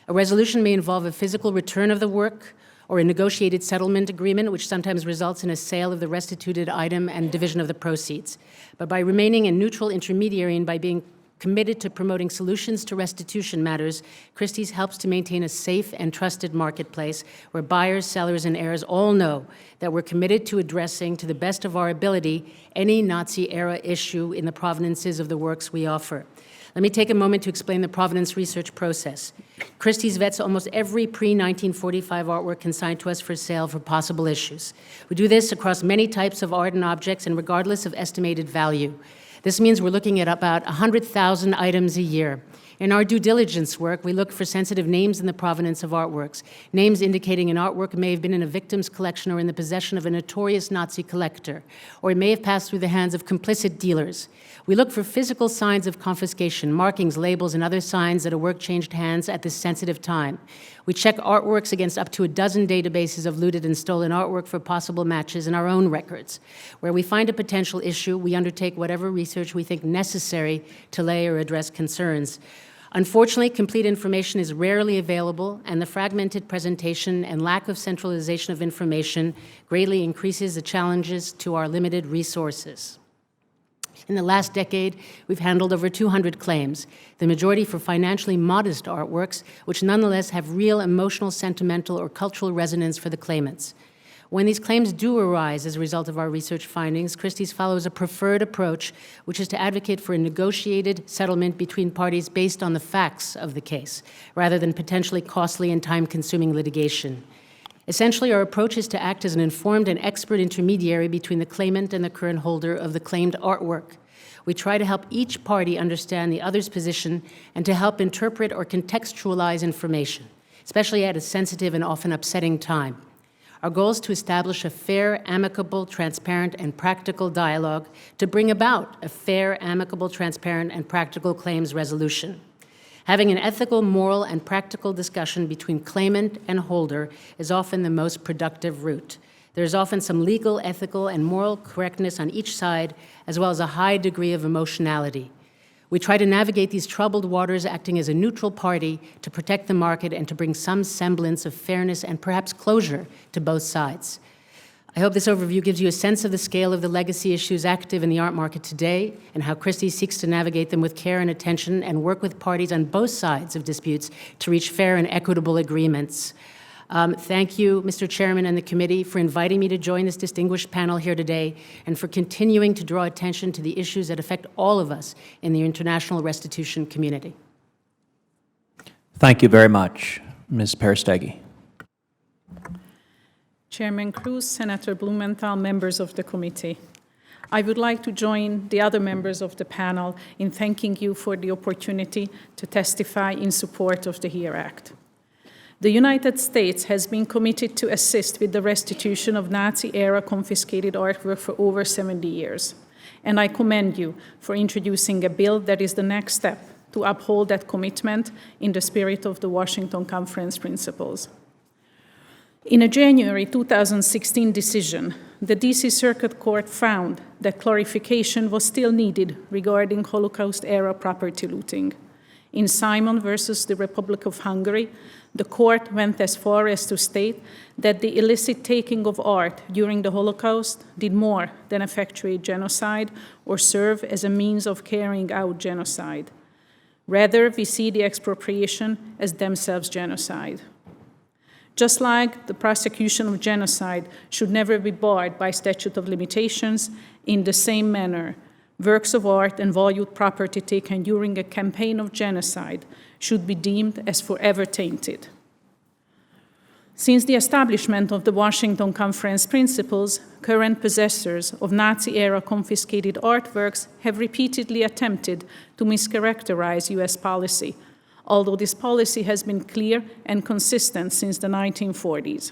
A resolution may involve a physical return of the work or a negotiated settlement agreement, which sometimes results in a sale of the restituted item and division of the proceeds. But by remaining a neutral intermediary and by being committed to promoting solutions to restitution matters, Christie's helps to maintain a safe and trusted marketplace where buyers, sellers, and heirs all know that we're committed to addressing, to the best of our ability, any Nazi-era issue in the provenances of the works we offer. Let me take a moment to explain the provenance research process. Christie's vets almost every pre-1945 artwork consigned to us for sale for possible issues. We do this across many types of art and objects and regardless of estimated value. This means we're looking at about 100,000 items a year. In our due diligence work, we look for sensitive names in the provenance of artworks, names indicating an artwork may have been in a victim's collection or in the possession of a notorious Nazi collector, or it may have passed through the hands of complicit dealers. We look for physical signs of confiscation, markings, labels, and other signs that a work changed hands at this sensitive time. We check artworks against up to a dozen databases of looted and stolen artwork for possible matches in our own records. Where we find a potential issue, we undertake whatever research we think necessary to lay or address concerns. Unfortunately, complete information is rarely available, and the fragmented presentation and lack of centralization of information greatly increases the challenges to our limited resources. In the last decade, we've handled over 200 claims, the majority for financially modest artworks, which nonetheless have real emotional, sentimental, or cultural resonance for the claimants. When these claims do arise as a result of our research findings, Christie's follows a preferred approach, which is to advocate for a negotiated settlement between parties based on the facts of the case, rather than potentially costly and time-consuming litigation. Essentially, our approach is to act as an informed and expert intermediary between the claimant and the current holder of the claimed artwork. We try to help each party understand the other's position and to help interpret or contextualize information, especially at a sensitive and often upsetting time. Our goal is to establish a fair, amicable, transparent, and practical dialogue to bring about a fair, amicable, transparent, and practical claims resolution. Having an ethical, moral, and practical discussion between claimant and holder is often the most productive route. There is often some legal, ethical, and moral correctness on each side, as well as a high degree of emotionality. We try to navigate these troubled waters acting as a neutral party to protect the market and to bring some semblance of fairness and perhaps closure to both sides. I hope this overview gives you a sense of the scale of the legacy issues active in the art market today and how Christie seeks to navigate them with care and attention and work with parties on both sides of disputes to reach fair and equitable agreements. Thank you, Mr. Chairman and the committee, for inviting me to join this distinguished panel here today and for continuing to draw attention to the issues that affect all of us in the international restitution community. Thank you very much, Ms. Perisi. Chairman Cruz, Senator Blumenthal, members of the committee. I would like to join the other members of the panel in thanking you for the opportunity to testify in support of the HERE Act. The United States has been committed to assist with the restitution of Nazi-era confiscated artwork for over 70 years, and I commend you for introducing a bill that is the next step to uphold that commitment in the spirit of the Washington Conference principles. In a January 2016 decision, the D.C. Circuit Court found that clarification was still needed regarding Holocaust-era property looting. In Simon versus the Republic of Hungary, the court went as far as to state that the illicit taking of art during the Holocaust did more than effectuate genocide or serve as a means of carrying out genocide. Rather, we see the expropriation as themselves genocide. Just like the prosecution of genocide should never be barred by statute of limitations, in the same manner, works of art and valued property taken during a campaign of genocide should be deemed as forever tainted. Since the establishment of the Washington Conference principles, current possessors of Nazi-era confiscated artworks have repeatedly attempted to mischaracterize U.S. policy, although this policy has been clear and consistent since the 1940s.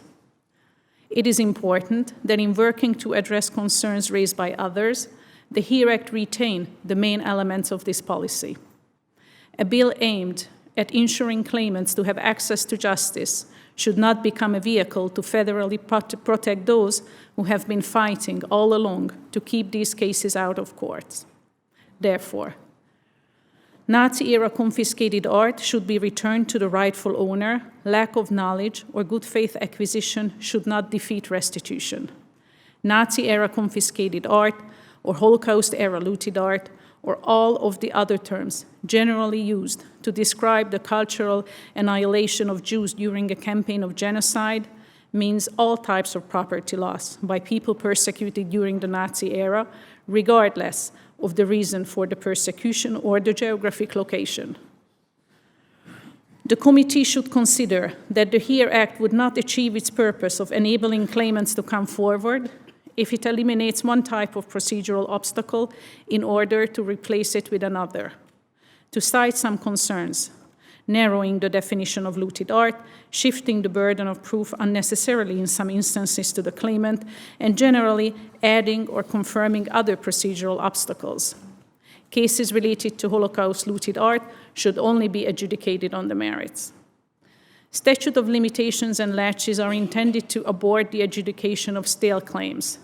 It is important that in working to address concerns raised by others, the HERE Act retain the main elements of this policy. A bill aimed at ensuring claimants to have access to justice should not become a vehicle to federally protect those who have been fighting all along to keep these cases out of courts. Therefore, Nazi-era confiscated art should be returned to the rightful owner lack of knowledge, or good faith acquisition should not defeat restitution. Nazi-era confiscated art, or Holocaust-era looted art, or all of the other terms generally used to describe the cultural annihilation of Jews during a campaign of genocide means all types of property loss by people persecuted during the Nazi era, regardless of the reason for the persecution or the geographic location. The committee should consider that the HERE Act would not achieve its purpose of enabling claimants to come forward if it eliminates one type of procedural obstacle in order to replace it with another. To cite some concerns, narrowing the definition of looted art, shifting the burden of proof unnecessarily in some instances to the claimant, and generally adding or confirming other procedural obstacles. Cases related to Holocaust looted art should only be adjudicated on the merits. Statute of limitations and laches are intended to abort the adjudication of stale claims.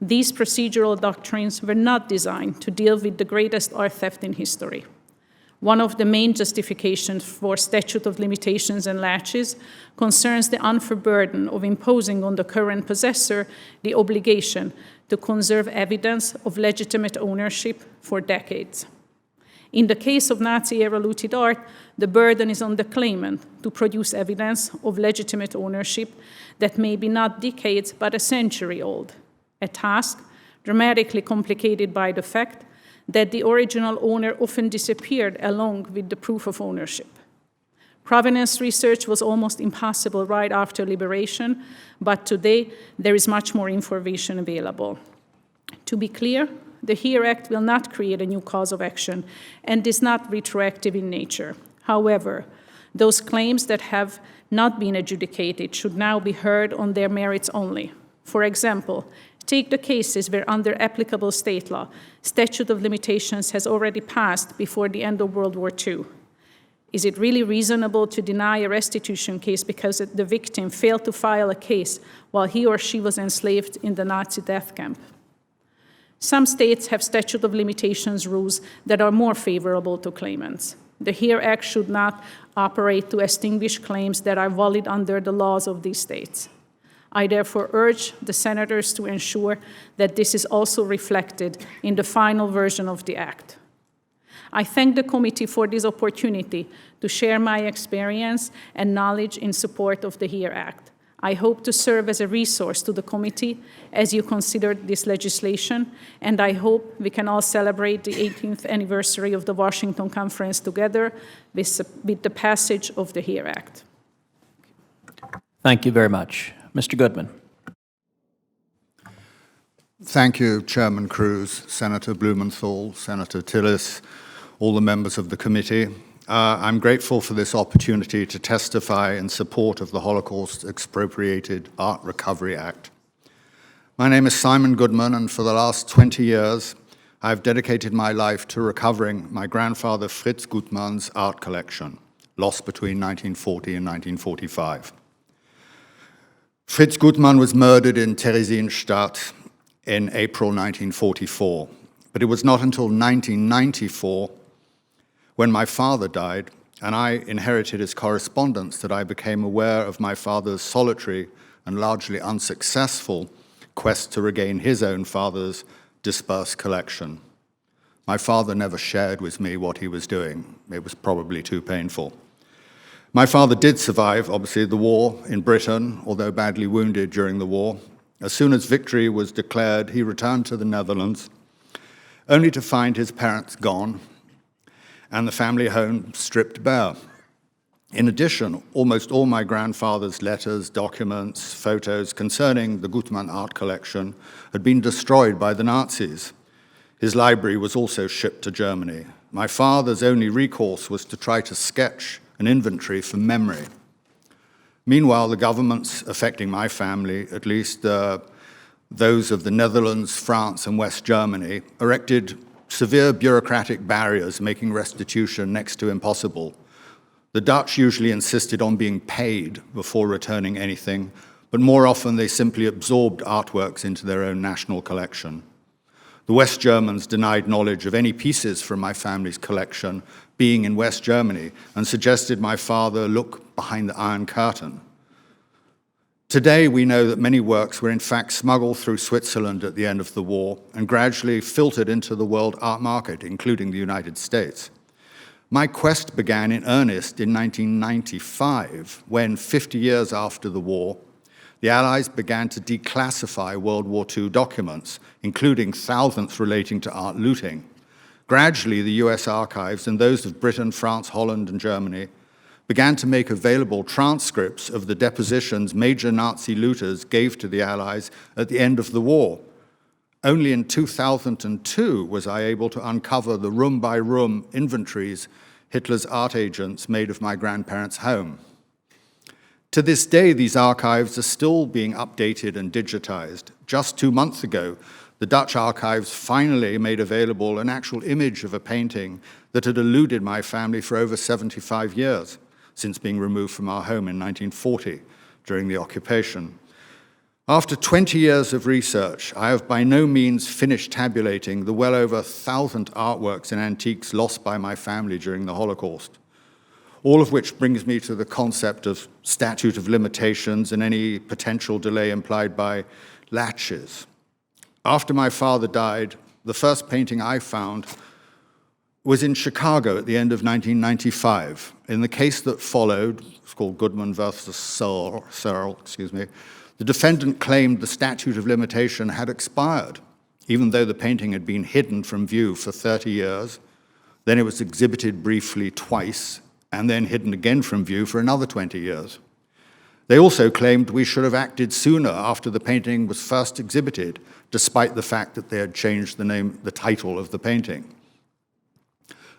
These procedural doctrines were not designed to deal with the greatest art theft in history. One of the main justifications for statute of limitations and laches concerns the unfair burden of imposing on the current possessor the obligation to conserve evidence of legitimate ownership for decades. In the case of Nazi-era looted art, the burden is on the claimant to produce evidence of legitimate ownership that may be not decades but a century old, a task dramatically complicated by the fact that the original owner often disappeared along with the proof of ownership. Provenance research was almost impossible right after liberation, but today there is much more information available. To be clear, the HERE Act will not create a new cause of action and is not retroactive in nature. However, those claims that have not been adjudicated should now be heard on their merits only. For example, take the cases where under applicable state law, statute of limitations has already passed before the end of World War II. Is it really reasonable to deny a restitution case because the victim failed to file a case while he or she was enslaved in the Nazi death camp? Some states have statute of limitations rules that are more favorable to claimants. The HERE Act should not operate to extinguish claims that are valid under the laws of these states. I therefore urge the senators to ensure that this is also reflected in the final version of the Act. I thank the committee for this opportunity to share my experience and knowledge in support of the HERE Act. I hope to serve as a resource to the committee as you consider this legislation, and I hope we can all celebrate the 18th anniversary of the Washington Conference together with the passage of the HERE Act. Thank you very much. Mr. Goodman. Thank you, Chairman Cruz, Senator Blumenthal, Senator Tillis, all the members of the committee. I'm grateful for this opportunity to testify in support of the Holocaust Expropriated Art Recovery Act. My name is Simon Goodman, and for the last 20 years, I've dedicated my life to recovering my grandfather Fritz Goodman's art collection, lost between 1940 and 1945. Fritz Goodman was murdered in Theresienstadt in April 1944, but it was not until 1994 when my father died and I inherited his correspondence that I became aware of my father's solitary and largely unsuccessful quest to regain his own father's dispersed collection. My father never shared with me what he was doing. It was probably too painful. My father did survive, obviously, the war in Britain, although badly wounded during the war. As soon as victory was declared, he returned to the Netherlands, only to find his parents gone and the family home stripped bare. In addition, almost all my grandfather's letters, documents, photos concerning the Goodman art collection had been destroyed by the Nazis. His library was also shipped to Germany. My father's only recourse was to try to sketch an inventory from memory. Meanwhile, the governments affecting my family, at least those of the Netherlands, France, and West Germany, erected severe bureaucratic barriers, making restitution next to impossible. The Dutch usually insisted on being paid before returning anything, but more often they simply absorbed artworks into their own national collection. The West Germans denied knowledge of any pieces from my family's collection being in West Germany and suggested my father look behind the Iron Curtain. Today, we know that many works were in fact smuggled through Switzerland at the end of the war and gradually filtered into the world art market, including the United States. My quest began in earnest in 1995, when, 50 years after the war, the Allies began to declassify World War II documents, including thousands relating to art looting. Gradually, the US archives and those of Britain, France, Holland, and Germany began to make available transcripts of the depositions major Nazi looters gave to the Allies at the end of the war. Only in 2002 was I able to uncover the room-by-room inventories Hitler's art agents made of my grandparents' home. To this day, these archives are still being updated and digitized. Just 2 months ago, the Dutch archives finally made available an actual image of a painting that had eluded my family for over 75 years, since being removed from our home in 1940 during the occupation. After 20 years of research, I have by no means finished tabulating the well over 1,000 artworks and antiques lost by my family during the Holocaust. All of which brings me to the concept of statute of limitations and any potential delay implied by laches. After my father died, the first painting I found was in Chicago at the end of 1995. In the case that followed, it's called Goodman versus Searle, the defendant claimed the statute of limitation had expired, even though the painting had been hidden from view for 30 years. Then it was exhibited briefly twice, and then hidden again from view for another 20 years. They also claimed we should have acted sooner after the painting was first exhibited, despite the fact that they had changed the title of the painting.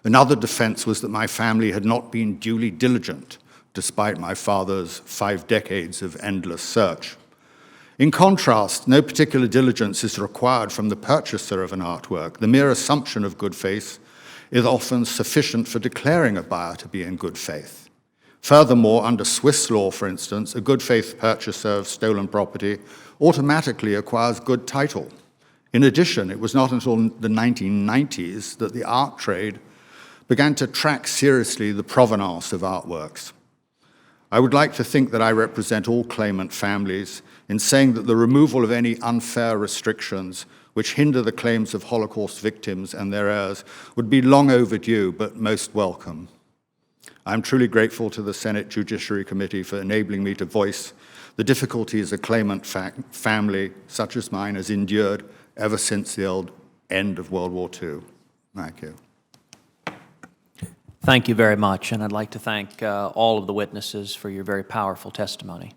Another defense was that my family had not been duly diligent, despite my father's 5 decades of endless search. In contrast, no particular diligence is required from the purchaser of an artwork. The mere assumption of good faith is often sufficient for declaring a buyer to be in good faith. Furthermore, under Swiss law, for instance, a good faith purchaser of stolen property automatically acquires good title. In addition, it was not until the 1990s that the art trade began to track seriously the provenance of artworks. I would like to think that I represent all claimant families in saying that the removal of any unfair restrictions which hinder the claims of Holocaust victims and their heirs would be long overdue, but most welcome. I'm truly grateful to the Senate Judiciary Committee for enabling me to voice the difficulties a claimant family such as mine has endured ever since the end of World War II. Thank you. Thank you very much, and I'd like to thank all of the witnesses for your very powerful testimony.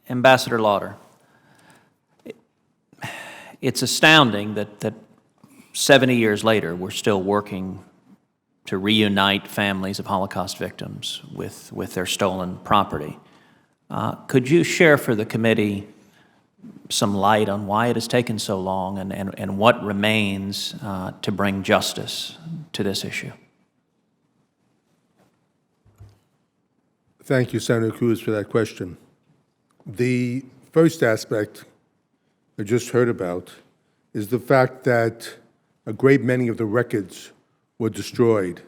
Ambassador Lauder, it's astounding that 70 years later we're still working to reunite families of Holocaust victims with their stolen property. Could you share for the committee some light on why it has taken so long and what remains to bring justice to this issue? Thank you, Senator Cruz, for that question. The first aspect I just heard about is the fact that a great many of the records were destroyed,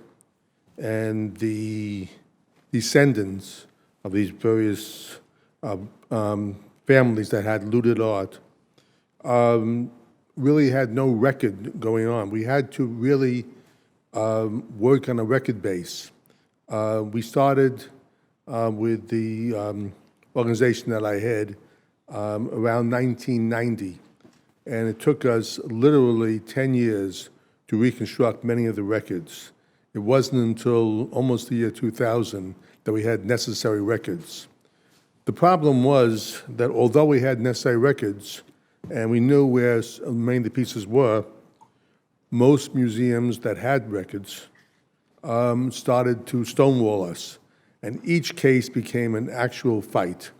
and the descendants of these various families that had looted art really had no record going on. We had to really work on a record base. We started with the organization that I had around 1990, and it took us literally 10 years to reconstruct many of the records. It wasn't until almost the year 2000 that we had necessary records. The problem was that although we had necessary records and we knew where many of the pieces were, most museums that had records started to stonewall us, and each case became an actual fight.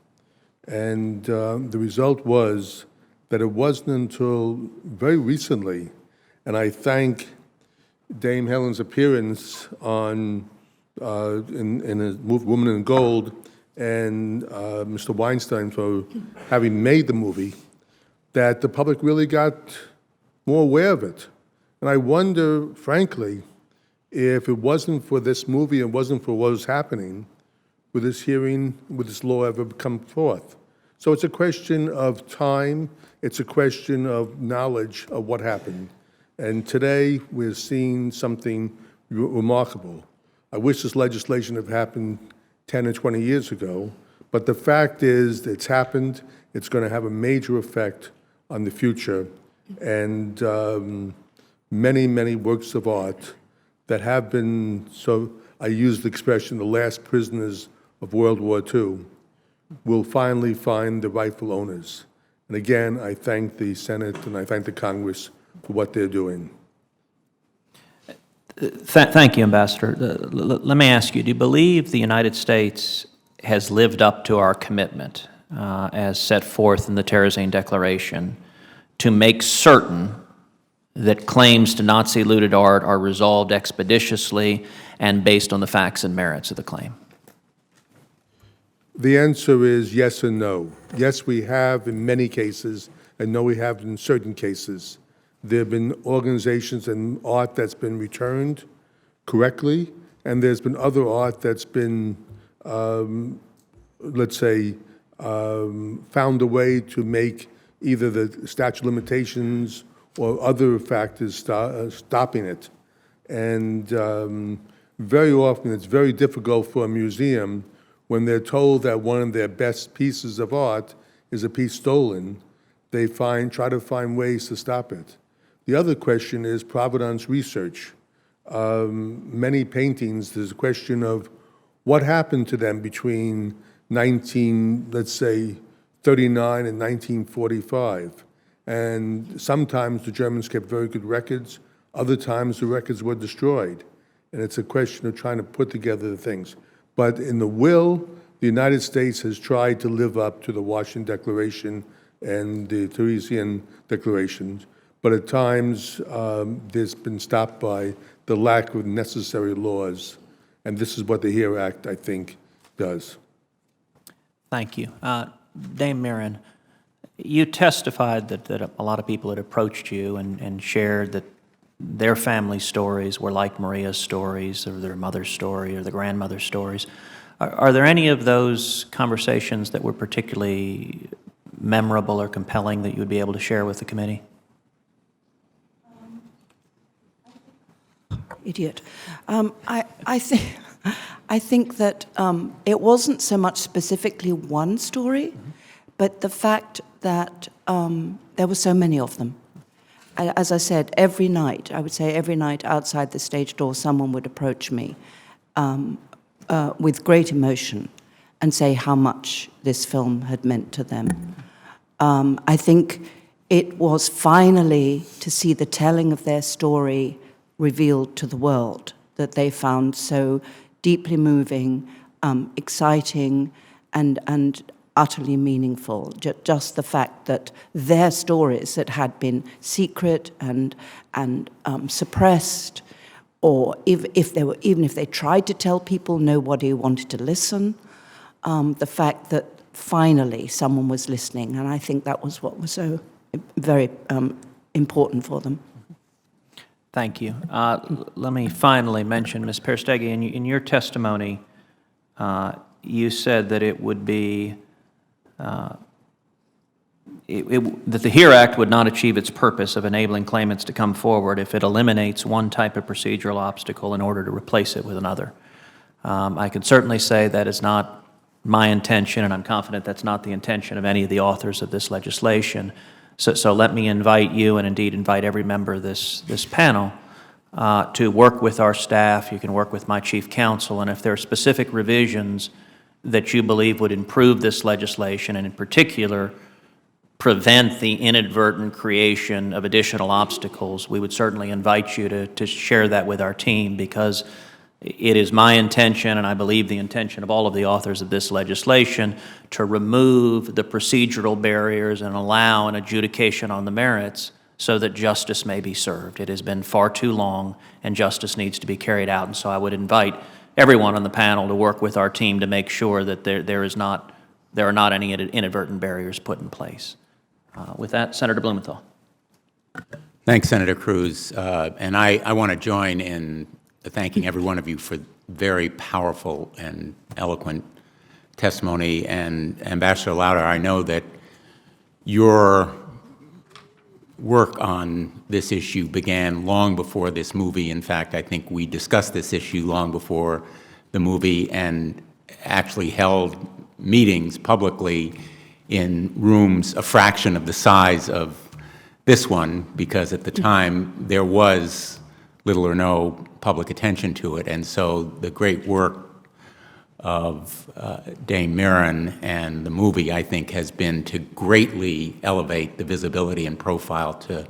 And the result was that it wasn't until very recently, and I thank Dame Helen's appearance in a Woman in Gold and Mr. Weinstein for having made the movie, that the public really got more aware of it. And I wonder, frankly, if it wasn't for this movie and wasn't for what was happening, would this hearing, would this law ever come forth? So it's a question of time. It's a question of knowledge of what happened. And today, we're seeing something remarkable. I wish this legislation had happened 10 or 20 years ago, but the fact is it's happened. It's going to have a major effect on the future. And many, many works of art that have been, so I use the expression, the last prisoners of World War II, will finally find the rightful owners. And again, I thank the Senate and I thank the Congress for what they're doing. Thank you, Ambassador. Let me ask you, do you believe the United States has lived up to our commitment as set forth in the Terezin Declaration to make certain that claims to Nazi-looted art are resolved expeditiously and based on the facts and merits of the claim? The answer is yes and no. Yes, we have in many cases, and no, we have in certain cases. There have been organizations and art that's been returned correctly, and there's been other art that's been, let's say, found a way to make either the statute of limitations or other factors stopping it. And very often it's very difficult for a museum when they're told that one of their best pieces of art is a piece stolen, they try to find ways to stop it. The other question is provenance research. Many paintings, there's a question of what happened to them between 1939 and 1945. And sometimes the Germans kept very good records, other times the records were destroyed. And it's a question of trying to put together the things. But in the will, the United States has tried to live up to the Washington Declaration and the Terezin Declarations. But at times, there's been stopped by the lack of necessary laws. And this is what the HERE Act, I think, does. Thank you. Dame Mirren, you testified that a lot of people had approached you and shared that their family stories were like Maria's stories, or their mother's story, or the grandmother's stories. Are there any of those conversations that were particularly memorable or compelling that you would be able to share with the committee? Idiot. I think that it wasn't so much specifically one story, but the fact that there were so many of them. As I said, every night, I would say every night outside the stage door, someone would approach me with great emotion and say how much this film had meant to them. I think it was finally to see the telling of their story revealed to the world that they found so deeply moving, exciting, and utterly meaningful. Just the fact that their stories that had been secret and suppressed, or even if they tried to tell people, nobody wanted to listen. The fact that finally someone was listening, and I think that was what was so very important for them. Thank you. Let me finally mention, Ms. Peristegi, in your testimony, you said that it would be that the HERE Act would not achieve its purpose of enabling claimants to come forward if it eliminates one type of procedural obstacle in order to replace it with another. I can certainly say that is not my intention, and I'm confident that's not the intention of any of the authors of this legislation. So let me invite you, and indeed invite every member of this panel, to work with our staff. You can work with my chief counsel, and if there are specific revisions that you believe would improve this legislation, and in particular prevent the inadvertent creation of additional obstacles, we would certainly invite you to share that with our team, because it is my intention, and I believe the intention of all of the authors of this legislation, to remove the procedural barriers and allow an adjudication on the merits so that justice may be served. It has been far too long, and justice needs to be carried out. And so I would invite everyone on the panel to work with our team to make sure that there are not any inadvertent barriers put in place. With that, Senator Blumenthal. Thanks, Senator Cruz. And I want to join in thanking every one of you for very powerful and eloquent testimony. And Ambassador Lauder, I know that your work on this issue began long before this movie. In fact, I think we discussed this issue long before the movie and actually held meetings publicly in rooms a fraction of the size of this one, because at the time there was little or no public attention to it. And so the great work of Dame Mirren and the movie, I think, has been to greatly elevate the visibility and profile to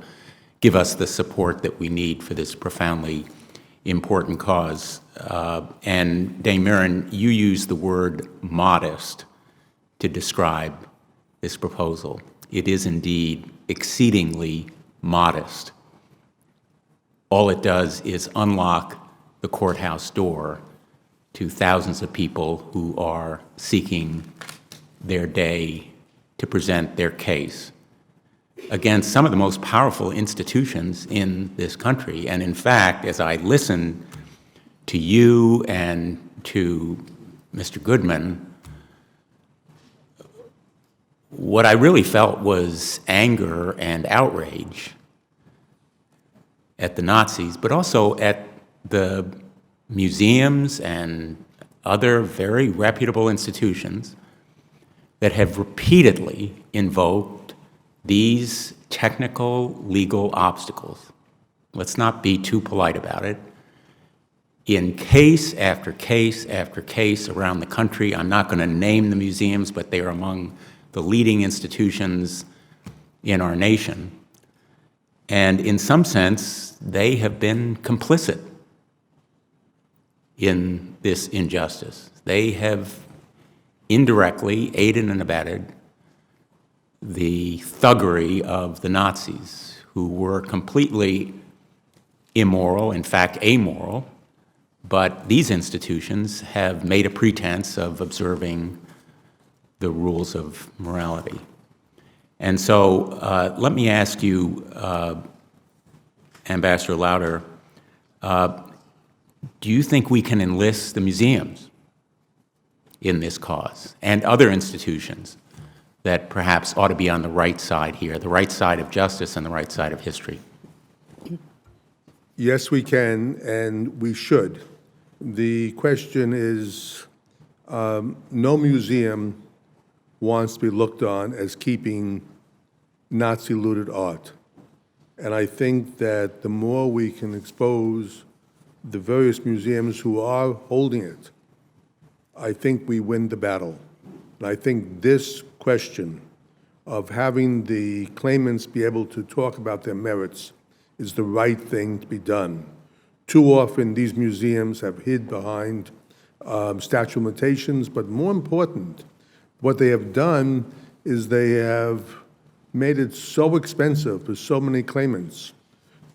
give us the support that we need for this profoundly important cause. And Dame Mirren, you used the word modest to describe this proposal. It is indeed exceedingly modest. All it does is unlock the courthouse door to thousands of people who are seeking their day to present their case against some of the most powerful institutions in this country. And in fact, as I listened to you and to Mr. Goodman, what I really felt was anger and outrage at the Nazis, but also at the museums and other very reputable institutions that have repeatedly invoked these technical legal obstacles. Let's not be too polite about it. In case after case after case around the country, I'm not going to name the museums, but they are among the leading institutions in our nation. And in some sense, they have been complicit in this injustice. They have indirectly aided and abetted the thuggery of the Nazis, who were completely immoral, in fact amoral, but these institutions have made a pretense of observing the rules of morality. And so let me ask you, Ambassador Lauder, do you think we can enlist the museums in this cause and other institutions that perhaps ought to be on the right side here, the right side of justice and the right side of history? Yes, we can, and we should. The question is, no museum wants to be looked on as keeping Nazi-looted art. And I think that the more we can expose the various museums who are holding it, I think we win the battle. And I think this question of having the claimants be able to talk about their merits is the right thing to be done. Too often, these museums have hid behind statute of limitations, but more important, what they have done is they have made it so expensive for so many claimants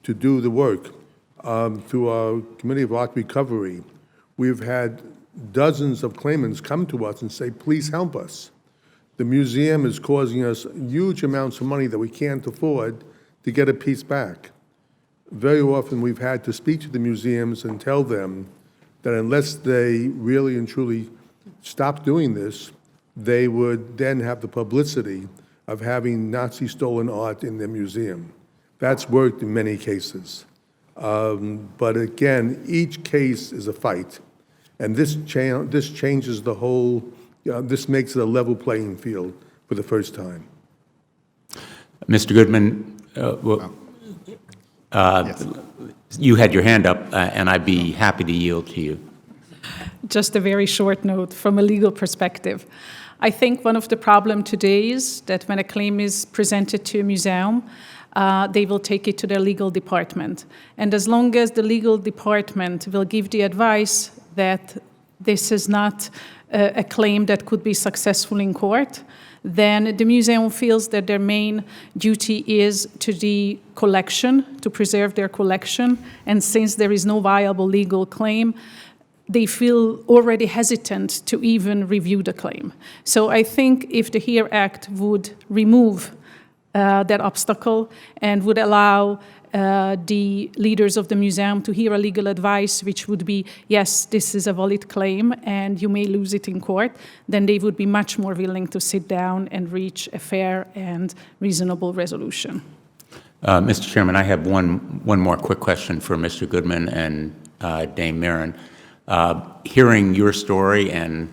to do the work. Through our Committee of Art Recovery, we've had dozens of claimants come to us and say, please help us. The museum is causing us huge amounts of money that we can't afford to get a piece back. Very often we've had to speak to the museums and tell them that unless they really and truly stop doing this, they would then have the publicity of having Nazi-stolen art in their museum. That's worked in many cases. But again, each case is a fight. And this changes the whole, this makes it a level playing field for the first time. Mr. Goodman, you had your hand up, and I'd be happy to yield to you. Just a very short note from a legal perspective. I think one of the problems today is that when a claim is presented to a museum, they will take it to their legal department. And as long as the legal department will give the advice that this is not a claim that could be successful in court, then the museum feels that their main duty is to the collection, to preserve their collection. And since there is no viable legal claim, they feel already hesitant to even review the claim. So I think if the HERE Act would remove that obstacle and would allow the leaders of the museum to hear a legal advice, which would be, yes, this is a valid claim and you may lose it in court, then they would be much more willing to sit down and reach a fair and reasonable resolution. Mr. Chairman, I have one more quick question for Mr. Goodman and Dame Mirren. Hearing your story and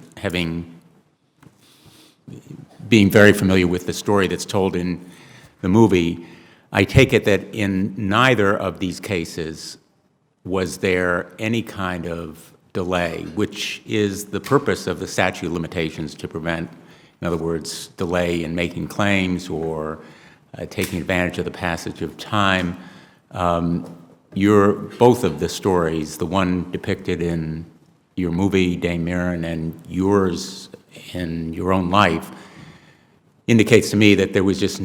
being very familiar with the story that's told in the movie, I take it that in neither of these cases was there any kind of delay, which is the purpose of the statute of limitations, to prevent, in other words, delay in making claims or taking advantage of the passage of time. Both of the stories, the one depicted in your movie, Dame Mirren, and yours in your own life, indicates to me that there was just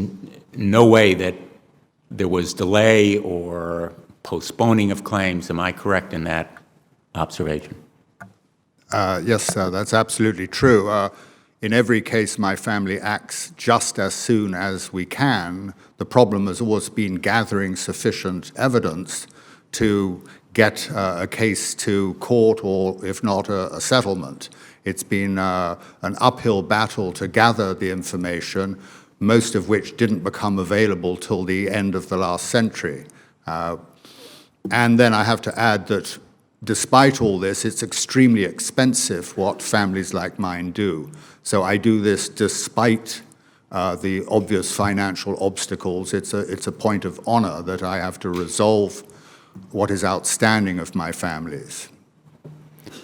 no way that there was delay or postponing of claims. Am I correct in that observation? Yes, sir, that's absolutely true. In every case, my family acts just as soon as we can. The problem has always been gathering sufficient evidence to get a case to court or, if not, a settlement. It's been an uphill battle to gather the information, most of which didn't become available till the end of the last century. And then I have to add that despite all this, it's extremely expensive what families like mine do. So I do this despite the obvious financial obstacles. It's a point of honor that I have to resolve what is outstanding of my families.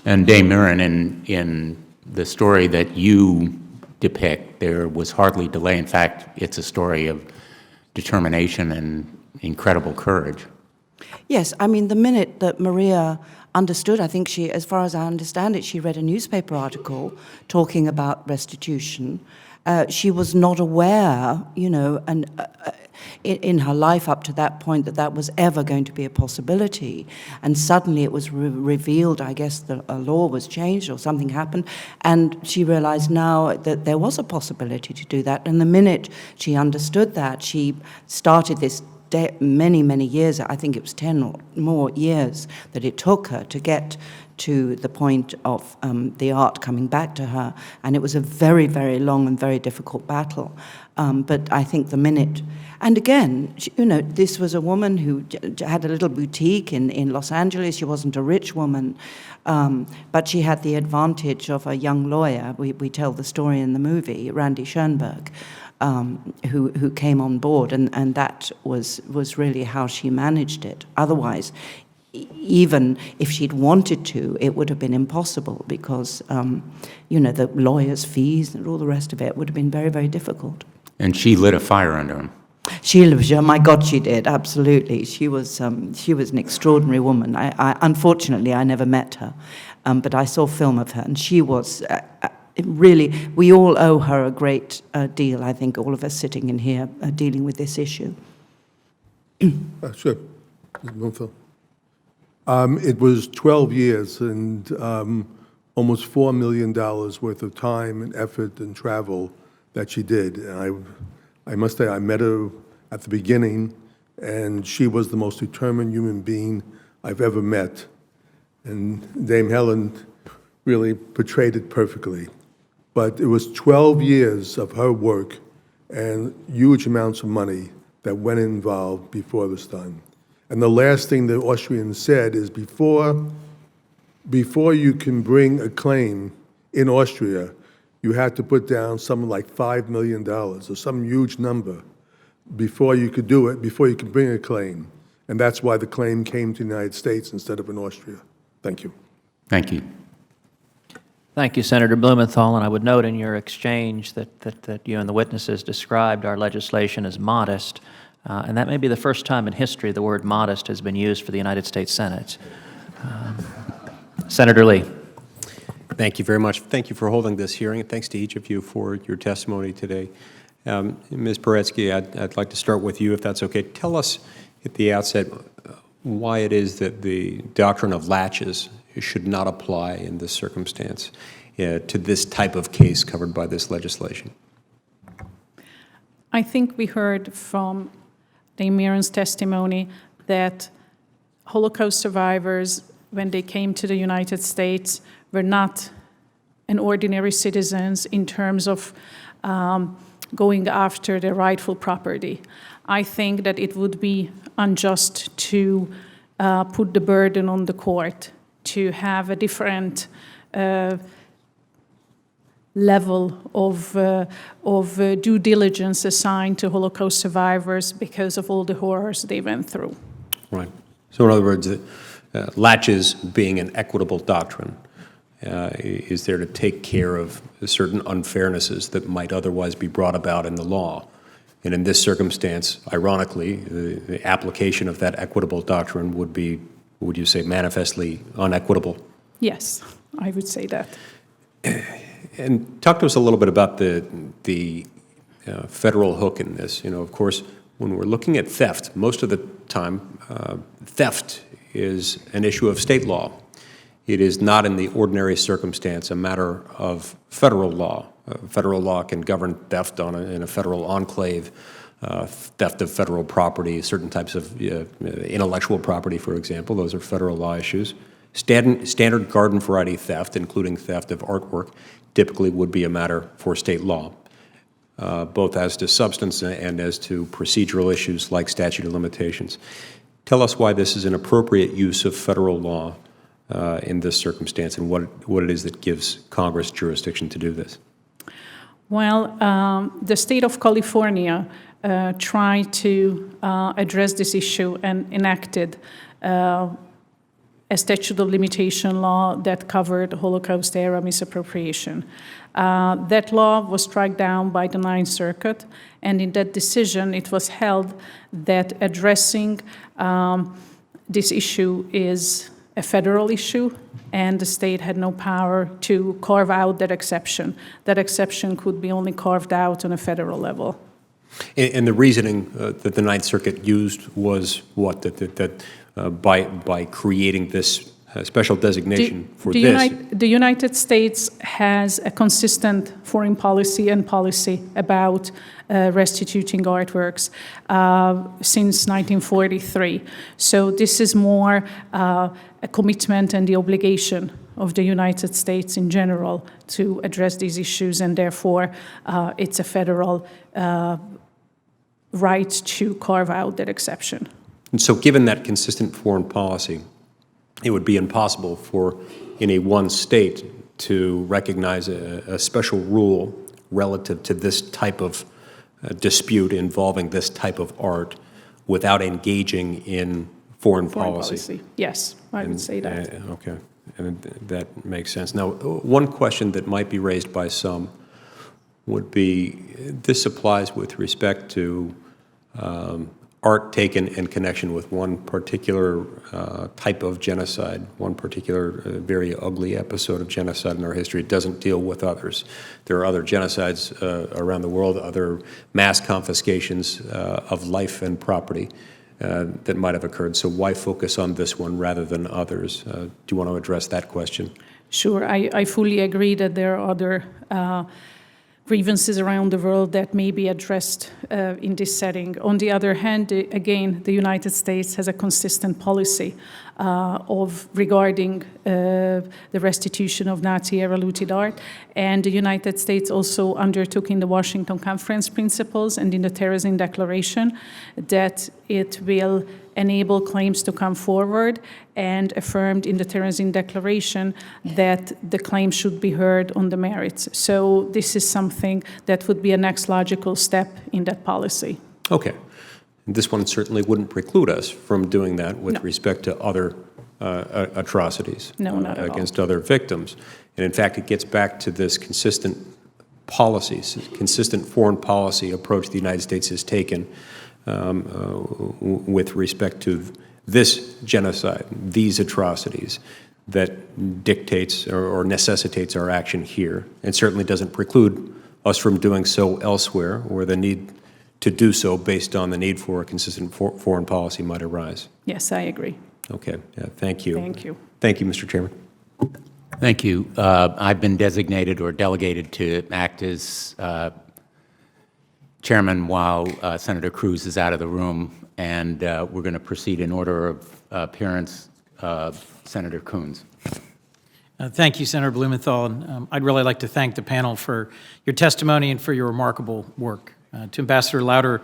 And Dame Mirren, in the story that you depict, there was hardly delay. In fact, it's a story of determination and incredible courage. Yes, I mean, the minute that Maria understood, I think she, as far as I understand it, she read a newspaper article talking about restitution. She was not aware, you know, and in her life up to that point, that was ever going to be a possibility. And suddenly it was revealed, I guess the law was changed or something happened, and she realized now that there was a possibility to do that. And the minute she understood that, she started this many, many years, I think it was 10 or more years that it took her to get to the point of the art coming back to her. And it was a very, very long and very difficult battle. But I think the minute, and again, you know, this was a woman who had a little boutique in Los Angeles. She wasn't a rich woman, but she had the advantage of a young lawyer. We tell the story in the movie, Randy Schoenberg, who came on board, and that was really how she managed it. Otherwise, even if she'd wanted to, it would have been impossible because, you know, the lawyer's fees and all the rest of it would have been very, very difficult. And she lit a fire under him. My God, she did, absolutely. She was an extraordinary woman. Unfortunately, I never met her, but I saw film of her, and she was really, we all owe her a great deal, I think, all of us sitting in here dealing with this issue. Sure. Blumenthal. It was 12 years and almost $4 million worth of time and effort and travel that she did. And I must say, I met her at the beginning, and she was the most determined human being I've ever met. And Dame Helen really portrayed it perfectly. But it was 12 years of her work and huge amounts of money that went involved before this time. And the last thing the Austrians said is before you can bring a claim in Austria, you had to put down something like $5 million or some huge number before you could do it, before you could bring a claim. And that's why the claim came to the United States instead of in Austria. Thank you. Thank you. Thank you, Senator Blumenthal. And I would note in your exchange that you and the witnesses described our legislation as modest. And that may be the first time in history the word modest has been used for the United States Senate. Senator Lee. Thank you very much. Thank you for holding this hearing. Thanks to each of you for your testimony today. Ms. Peretsky, I'd like to start with you, if that's okay. Tell us at the outset why it is that the doctrine of laches should not apply in this circumstance to this type of case covered by this legislation. I think we heard from Dame Mirren's testimony that Holocaust survivors, when they came to the United States, were not an ordinary citizens in terms of going after their rightful property. I think that it would be unjust to put the burden on the court to have a different level of due diligence assigned to Holocaust survivors because of all the horrors they went through. Right. So in other words, laches being an equitable doctrine is there to take care of certain unfairnesses that might otherwise be brought about in the law. And in this circumstance, ironically, the application of that equitable doctrine would be, would you say, manifestly unequitable? Yes, I would say that. And talk to us a little bit about the federal hook in this. You know, of course, when we're looking at theft, most of the time, theft is an issue of state law. It is not in the ordinary circumstance a matter of federal law. Federal law can govern theft in a federal enclave, theft of federal property, certain types of intellectual property, for example. Those are federal law issues. Standard garden variety theft, including theft of artwork, typically would be a matter for state law, both as to substance and as to procedural issues like statute of limitations. Tell us why this is an appropriate use of federal law in this circumstance and what it is that gives Congress jurisdiction to do this. Well, the state of California tried to address this issue and enacted a statute of limitation law that covered Holocaust-era misappropriation. That law was struck down by the Ninth Circuit, and in that decision it was held that addressing this issue is a federal issue, and the state had no power to carve out that exception. That exception could be only carved out on a federal level. And the reasoning that the Ninth Circuit used was what? That by creating this special designation for this. The United States has a consistent foreign policy and policy about restituting artworks since 1943. So this is more a commitment and the obligation of the United States in general to address these issues, and therefore it's a federal right to carve out that exception. And so given that consistent foreign policy, it would be impossible for any one state to recognize a special rule relative to this type of dispute involving this type of art without engaging in foreign policy. Yes, I would say that. Okay, and that makes sense. Now, one question that might be raised by some would be, this applies with respect to art taken in connection with one particular type of genocide, one particular very ugly episode of genocide in our history. It doesn't deal with others. There are other genocides around the world, other mass confiscations of life and property that might have occurred. So why focus on this one rather than others? Do you want to address that question? Sure, I fully agree that there are other grievances around the world that may be addressed in this setting. On the other hand, again, the United States has a consistent policy regarding the restitution of Nazi-era looted art, and the United States also undertook in the Washington Conference Principles and in the Terrorism Declaration that it will enable claims to come forward, and affirmed in the Terrorism Declaration that the claim should be heard on the merits. So this is something that would be a next logical step in that policy. Okay. This one certainly wouldn't preclude us from doing that with respect to other atrocities against other victims. And in fact, it gets back to this consistent policies, consistent foreign policy approach the United States has taken with respect to this genocide, these atrocities, that dictates or necessitates our action here, and certainly doesn't preclude us from doing so elsewhere, or the need to do so based on the need for a consistent foreign policy might arise. Yes, I agree. Okay, thank you. Thank you. Thank you, Mr. Chairman. Thank you. I've been designated or delegated to act as Chairman, while Senator Cruz is out of the room, and we're going to proceed in order of appearance. Senator Coons. Thank you, Senator Blumenthal. And, I'd really like to thank the panel for your testimony and for your remarkable work. To Ambassador Lauder,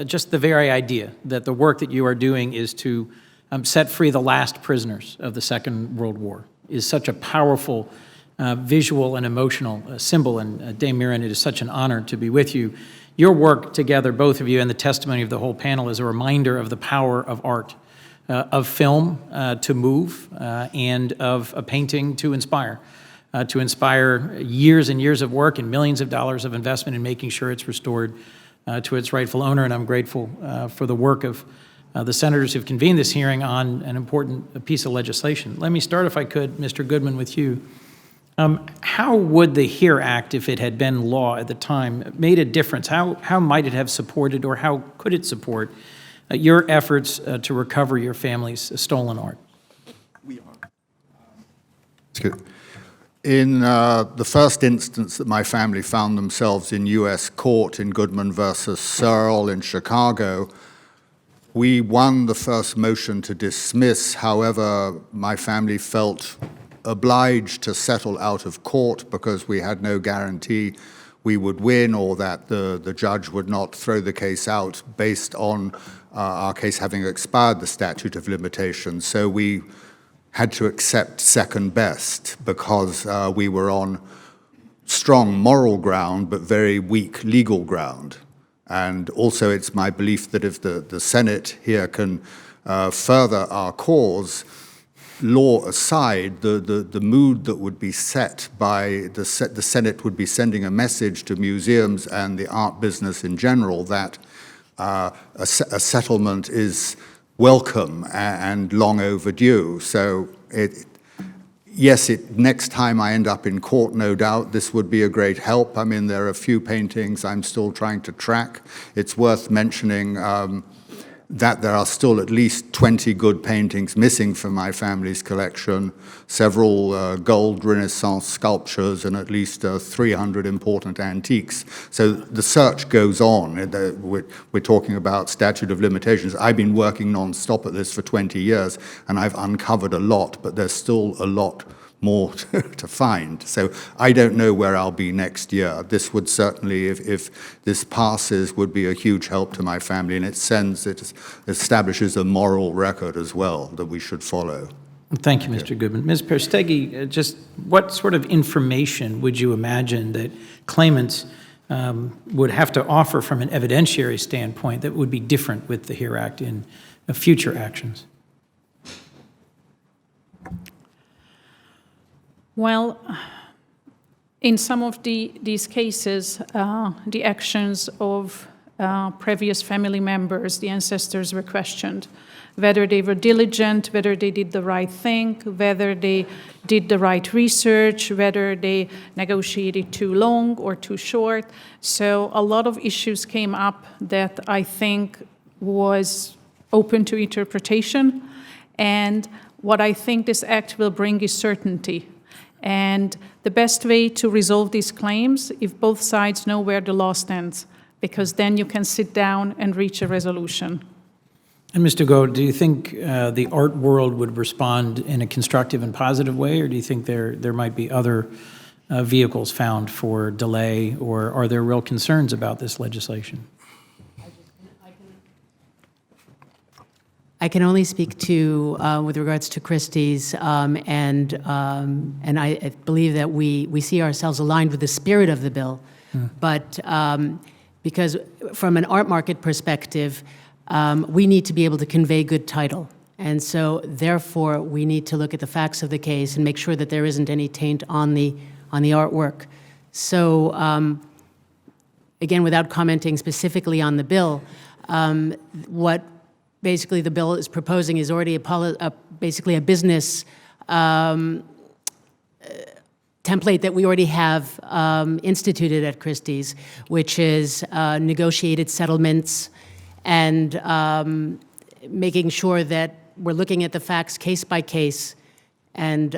just the very idea that the work that you are doing is to set free the last prisoners of the Second World War is such a powerful visual and emotional symbol. And Dame Mirren, it is such an honor to be with you. Your work together, both of you, and the testimony of the whole panel is a reminder of the power of art, of film to move, and of a painting to inspire years and years of work and millions of dollars of investment in making sure it's restored to its rightful owner. And I'm grateful for the work of the senators who've convened this hearing on an important piece of legislation. Let me start, if I could, Mr. Goodman, with you. How would the HERE Act, if it had been law at the time, made a difference? How might it have supported, or how could it support your efforts to recover your family's stolen art? In the first instance that my family found themselves in U.S. court in Goodman versus Searle in Chicago, we won the first motion to dismiss. However, my family felt obliged to settle out of court because we had no guarantee we would win, or that the judge would not throw the case out based on our case having expired the statute of limitations. So we had to accept second best because we were on strong moral ground but very weak legal ground. And also it's my belief that if the Senate here can further our cause, law aside, the mood that would be set by the Senate would be sending a message to museums and the art business in general that a settlement is welcome and long overdue. So yes, next time I end up in court, no doubt, this would be a great help. I mean, there are a few paintings I'm still trying to track. It's worth mentioning that there are still at least 20 good paintings missing from my family's collection, several gold Renaissance sculptures, and at least 300 important antiques. So the search goes on. We're talking about statute of limitations. I've been working non-stop at this for 20 years, and I've uncovered a lot, but there's still a lot more to find. So I don't know where I'll be next year. This would certainly, if this passes, would be a huge help to my family, and it establishes a moral record as well that we should follow. Thank you, Mr. Goodman. Ms. Peristegi, just what sort of information would you imagine that claimants would have to offer from an evidentiary standpoint that would be different with the HERE Act in future actions? Well, in some of these cases, the actions of previous family members, the ancestors, were questioned. Whether they were diligent, whether they did the right thing, whether they did the right research, whether they negotiated too long or too short. So a lot of issues came up that I think was open to interpretation. And what I think this act will bring is certainty. And the best way to resolve these claims, if both sides know where the law stands, because then you can sit down and reach a resolution. And Mr. Duggo, do you think the art world would respond in a constructive and positive way, or do you think there might be other vehicles found for delay, or are there real concerns about this legislation? I can only speak to, with regards to Christie's, and I believe that we see ourselves aligned with the spirit of the bill, but because from an art market perspective, we need to be able to convey good title. And so therefore, we need to look at the facts of the case and make sure that there isn't any taint on the artwork. So again, without commenting specifically on the bill, what basically the bill is proposing is already basically a business template that we already have instituted at Christie's, which is negotiated settlements and making sure that we're looking at the facts case by case and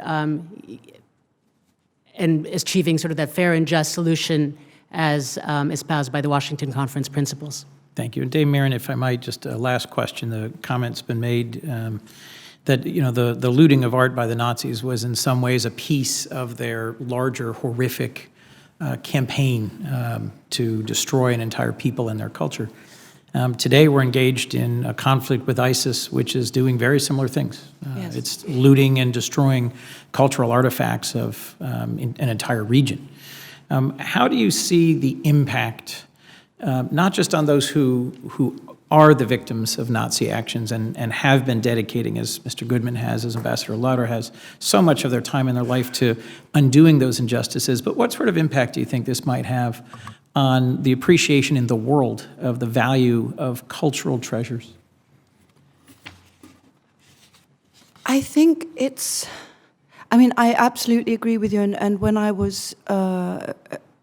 achieving sort of that fair and just solution as espoused by the Washington Conference principles. Thank you. And Dame Mirren, if I might, just a last question. The comment's been made that, you know, the looting of art by the Nazis was in some ways a piece of their larger horrific campaign to destroy an entire people and their culture. Today, we're engaged in a conflict with ISIS, which is doing very similar things. Yes. It's looting and destroying cultural artifacts of an entire region. How do you see the impact, not just on those who are the victims of Nazi actions and have been dedicating, as Mr. Goodman has, as Ambassador Lauder has, so much of their time in their life to undoing those injustices, but what sort of impact do you think this might have on the appreciation in the world of the value of cultural treasures? I think I absolutely agree with you. And when I was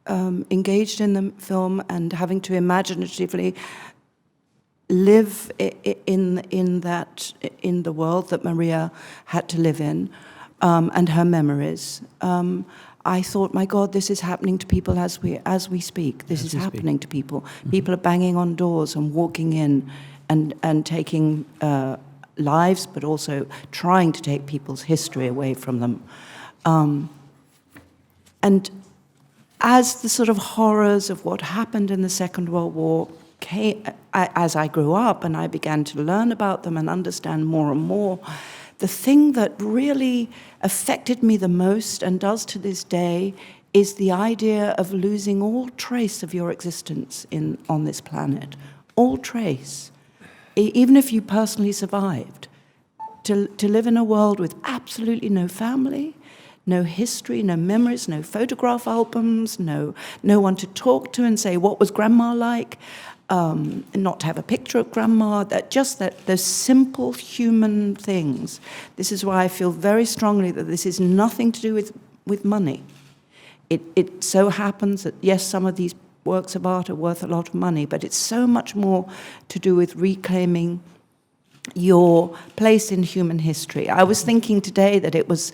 engaged in the film and having to imaginatively live in the world that Maria had to live in, and her memories, I thought, my God, this is happening to people as we speak. This is happening to people. Mm-hmm. People are banging on doors and walking in and taking lives, but also trying to take people's history away from them. And as the sort of horrors of what happened in the Second World War came, as I grew up and I began to learn about them and understand more and more, the thing that really affected me the most, and does to this day, is the idea of losing all trace of your existence on this planet. All trace. Even if you personally survived. To live in a world with absolutely no family, no history, no memories, no photograph albums, no one to talk to and say, what was grandma like? And not to have a picture of grandma, those simple human things. This is why I feel very strongly that this is nothing to do with money. It so happens that, yes, some of these works of art are worth a lot of money, but it's so much more to do with reclaiming your place in human history. I was thinking today that it was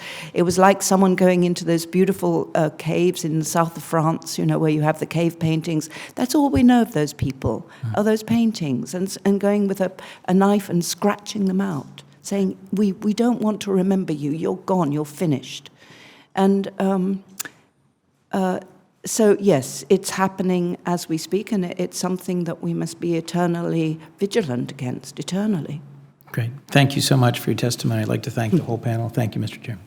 like someone going into those beautiful caves in the south of France, you know, where you have the cave paintings. That's all we know of those people, are those paintings, and going with a knife and scratching them out, saying, we don't want to remember you, you're gone, you're finished. And so, yes, it's happening as we speak, and it's something that we must be eternally vigilant against, eternally. Great. Thank you so much for your testimony. I'd like to thank the whole panel. Thank you, Mr. Chairman.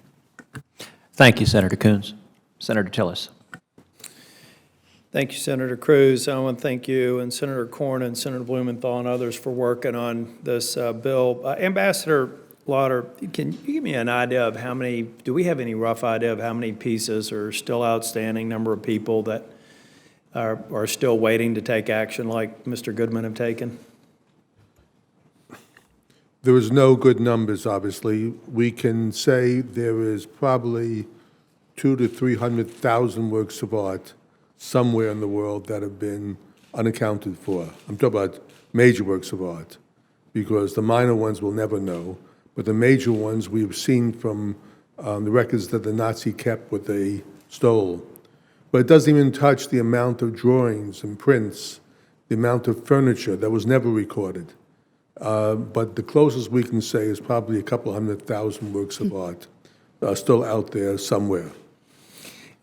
Thank you, Senator Coons. Senator Tillis. Thank you, Senator Cruz. I want to thank you and Senator Cornyn and Senator Blumenthal and others for working on this bill. Ambassador Lauder, can you give me an idea of how many, do we have any rough idea of how many pieces are still outstanding, number of people that are still waiting to take action like Mr. Goodman have taken? There is no good numbers, obviously. We can say there is probably 200,000 to 300,000 works of art somewhere in the world that have been unaccounted for. I'm talking about major works of art, because the minor ones we'll never know, but the major ones we've seen from the records that the Nazi kept, what they stole. But it doesn't even touch the amount of drawings and prints, the amount of furniture that was never recorded. But the closest we can say is probably a couple 100,000 works of art still out there somewhere.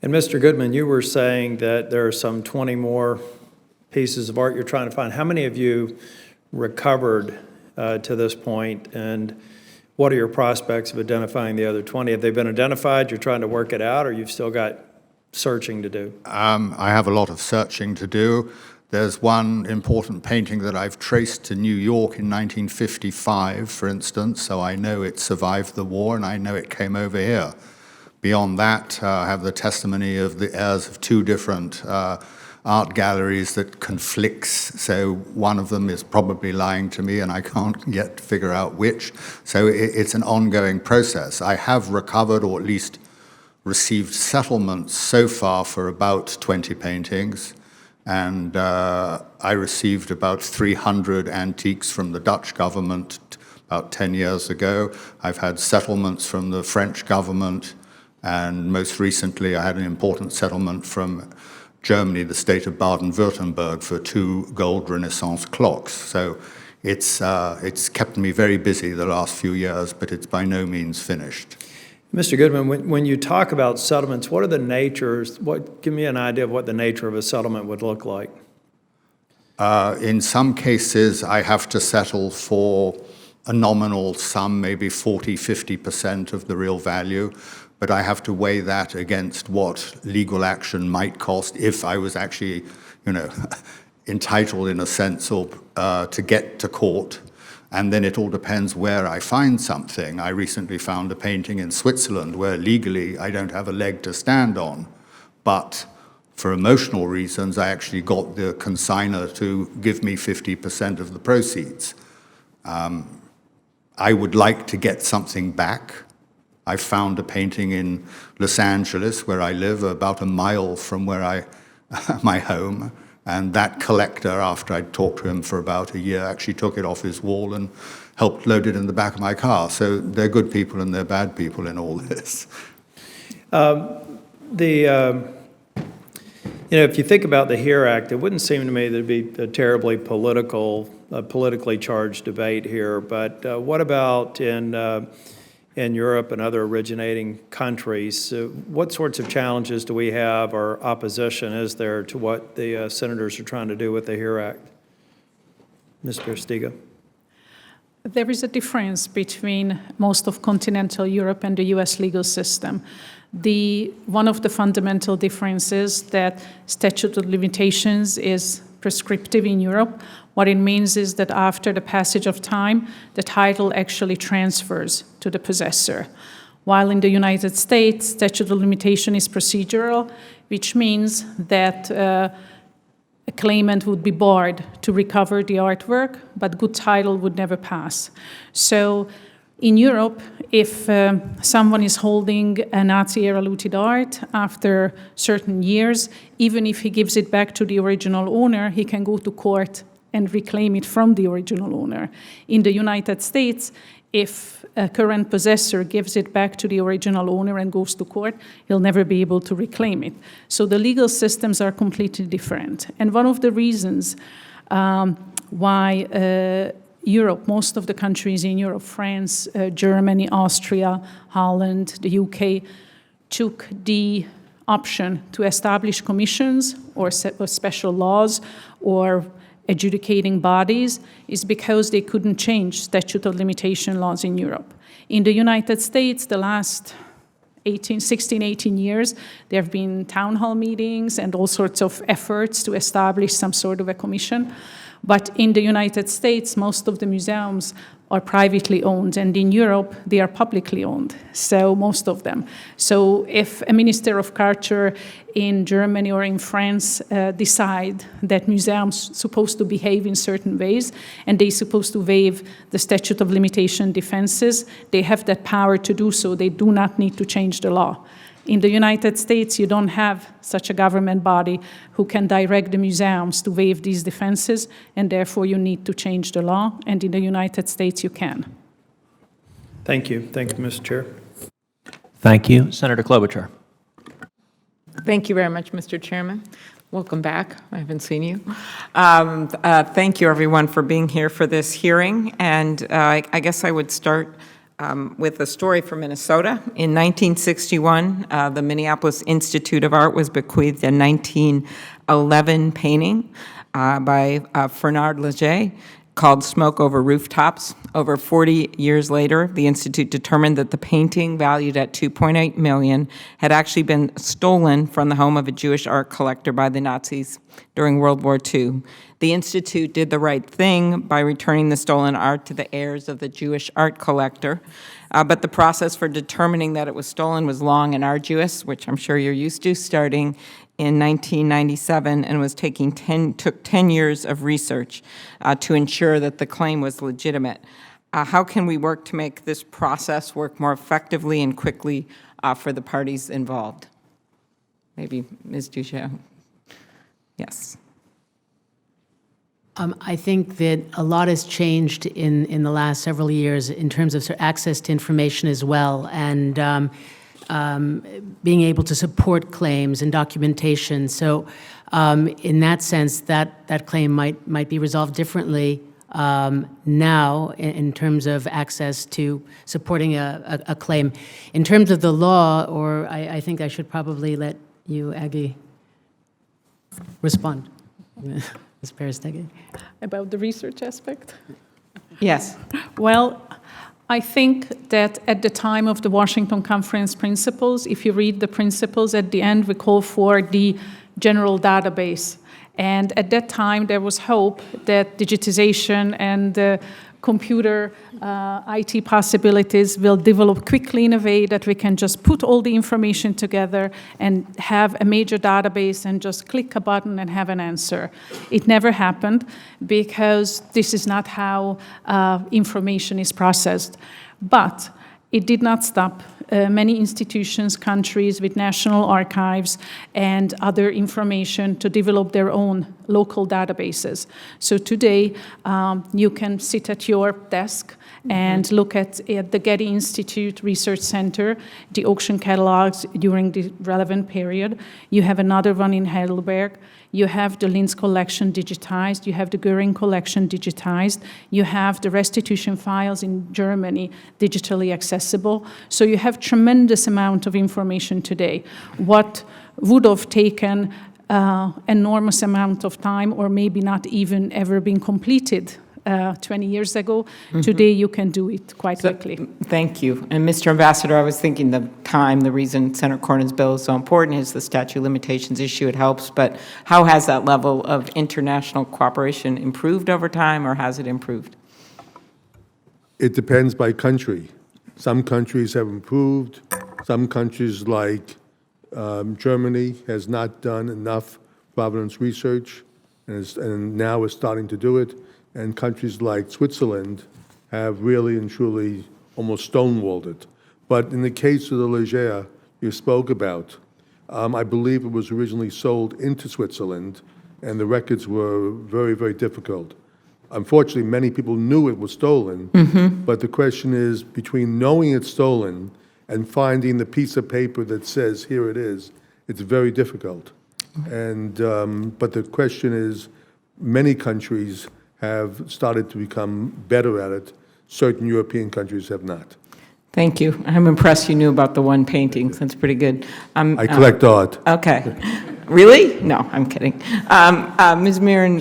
And Mr. Goodman, you were saying that there are some 20 more pieces of art you're trying to find. How many have you recovered to this point, and what are your prospects of identifying the other 20? Have they been identified, you're trying to work it out, or you've still got searching to do? I have a lot of searching to do. There's one important painting that I've traced to New York in 1955, for instance, so I know it survived the war and I know it came over here. Beyond that, I have the testimony of the heirs of two different art galleries that conflicts, so one of them is probably lying to me and I can't yet figure out which. So it's an ongoing process. I have recovered, or at least received settlements so far for about 20 paintings. And I received about 300 antiques from the Dutch government about 10 years ago. I've had settlements from the French government, and most recently I had an important settlement from Germany, the state of Baden-Württemberg, for 2 gold Renaissance clocks. So it's kept me very busy the last few years, but it's by no means finished. Mr. Goodman, when you talk about settlements, what are the natures? Give me an idea of what the nature of a settlement would look like. In some cases, I have to settle for a nominal sum, maybe 40, 50% of the real value, but I have to weigh that against what legal action might cost if I was actually, entitled in a sense or to get to court. And then it all depends where I find something. I recently found a painting in Switzerland where legally I don't have a leg to stand on, but for emotional reasons, I actually got the consignor to give me 50% of the proceeds. I would like to get something back. I found a painting in Los Angeles, where I live, about a mile from where my home, and that collector, after I'd talked to him for about a year, actually took it off his wall and helped load it in the back of my car. So they're good people and they're bad people in all this. If you think about the HERE Act, it wouldn't seem to me there'd be a terribly politically charged debate here. But what about in Europe and other originating countries? What sorts of challenges do we have or opposition is there to what the senators are trying to do with the HERE Act? Mr. Stiga. There is a difference between most of continental Europe and the US legal system. One of the fundamental differences that statute of limitations is prescriptive in Europe. What it means is that after the passage of time, the title actually transfers to the possessor. While in the United States, statute of limitation is procedural, which means that a claimant would be barred to recover the artwork, but good title would never pass. So in Europe, if someone is holding a Nazi-era looted art after certain years, even if he gives it back to the original owner, he can go to court and reclaim it from the original owner. In the United States, if a current possessor gives it back to the original owner and goes to court, he'll never be able to reclaim it. So the legal systems are completely different. And one of the reasons why Europe, most of the countries in Europe, France, Germany, Austria, Holland, the UK, took the option to establish commissions or special laws or adjudicating bodies is because they couldn't change statute of limitation laws in Europe. In the United States, the last 16, 18 years, there have been town hall meetings and all sorts of efforts to establish some sort of a commission. But in the United States, most of the museums are privately owned, and in Europe, they are publicly owned, so most of them. So if a minister of culture in Germany or in France decide that museums are supposed to behave in certain ways, and they're supposed to waive the statute of limitation defenses, they have that power to do so. They do not need to change the law. In the United States, you don't have such a government body who can direct the museums to waive these defenses, and therefore you need to change the law, and in the United States you can. Thank you. Thank you, Mr. Chair. Thank you. Senator Klobuchar. Thank you very much, Mr. Chairman. Welcome back. I haven't seen you. Thank you, everyone, for being here for this hearing. And I guess I would start with a story from Minnesota. In 1961, the Minneapolis Institute of Art was bequeathed a 1911 painting by Fernand Léger called Smoke Over Rooftops. Over 40 years later, the Institute determined that the painting, valued at $2.8 million, had actually been stolen from the home of a Jewish art collector by the Nazis during World War II. The Institute did the right thing by returning the stolen art to the heirs of the Jewish art collector, but the process for determining that it was stolen was long and arduous, which I'm sure you're used to, starting in 1997, and took 10 years of research to ensure that the claim was legitimate. How can we work to make this process work more effectively and quickly for the parties involved? Maybe Ms. Duchesne. Yes. I think that a lot has changed in the last several years in terms of access to information as well. And being able to support claims and documentation. So in that sense, that claim might be resolved differently now in terms of access to supporting a claim. In terms of the law, or I think I should probably let you, Aggie, respond. Ms. Perisi. About the research aspect? Yes. Well, I think that at the time of the Washington Conference principles, if you read the principles, at the end we call for the general database. And at that time, there was hope that digitization and computer IT possibilities will develop quickly in a way that we can just put all the information together and have a major database and just click a button and have an answer. It never happened because this is not how information is processed. But it did not stop many institutions, countries with national archives and other information to develop their own local databases. So today, you can sit at your desk and look at the Getty Institute Research Center, the auction catalogs during the relevant period. You have another one in Heidelberg. You have the Linz collection digitized. You have the Göring collection digitized. You have the restitution files in Germany digitally accessible. So you have tremendous amount of information today. What would have taken enormous amount of time or maybe not even ever been completed 20 years ago, today you can do it quite quickly. Thank you. And Mr. Ambassador, I was thinking the reason Senator Cornyn's bill is so important is the statute of limitations issue. It helps, but how has that level of international cooperation improved over time, or has it improved? It depends by country. Some countries have improved. Some countries like Germany has not done enough provenance research and now is starting to do it. And countries like Switzerland have really and truly almost stonewalled it. But in the case of the Leger you spoke about, I believe it was originally sold into Switzerland, and the records were very, very difficult. Unfortunately, many people knew it was stolen, but the question is, between knowing it's stolen and finding the piece of paper that says, here it is, it's very difficult. And, but the question is, many countries have started to become better at it. Certain European countries have not. Thank you. I'm impressed you knew about the one painting. That's pretty good. I collect art. Okay. Really? No, I'm kidding. Ms. Mirren,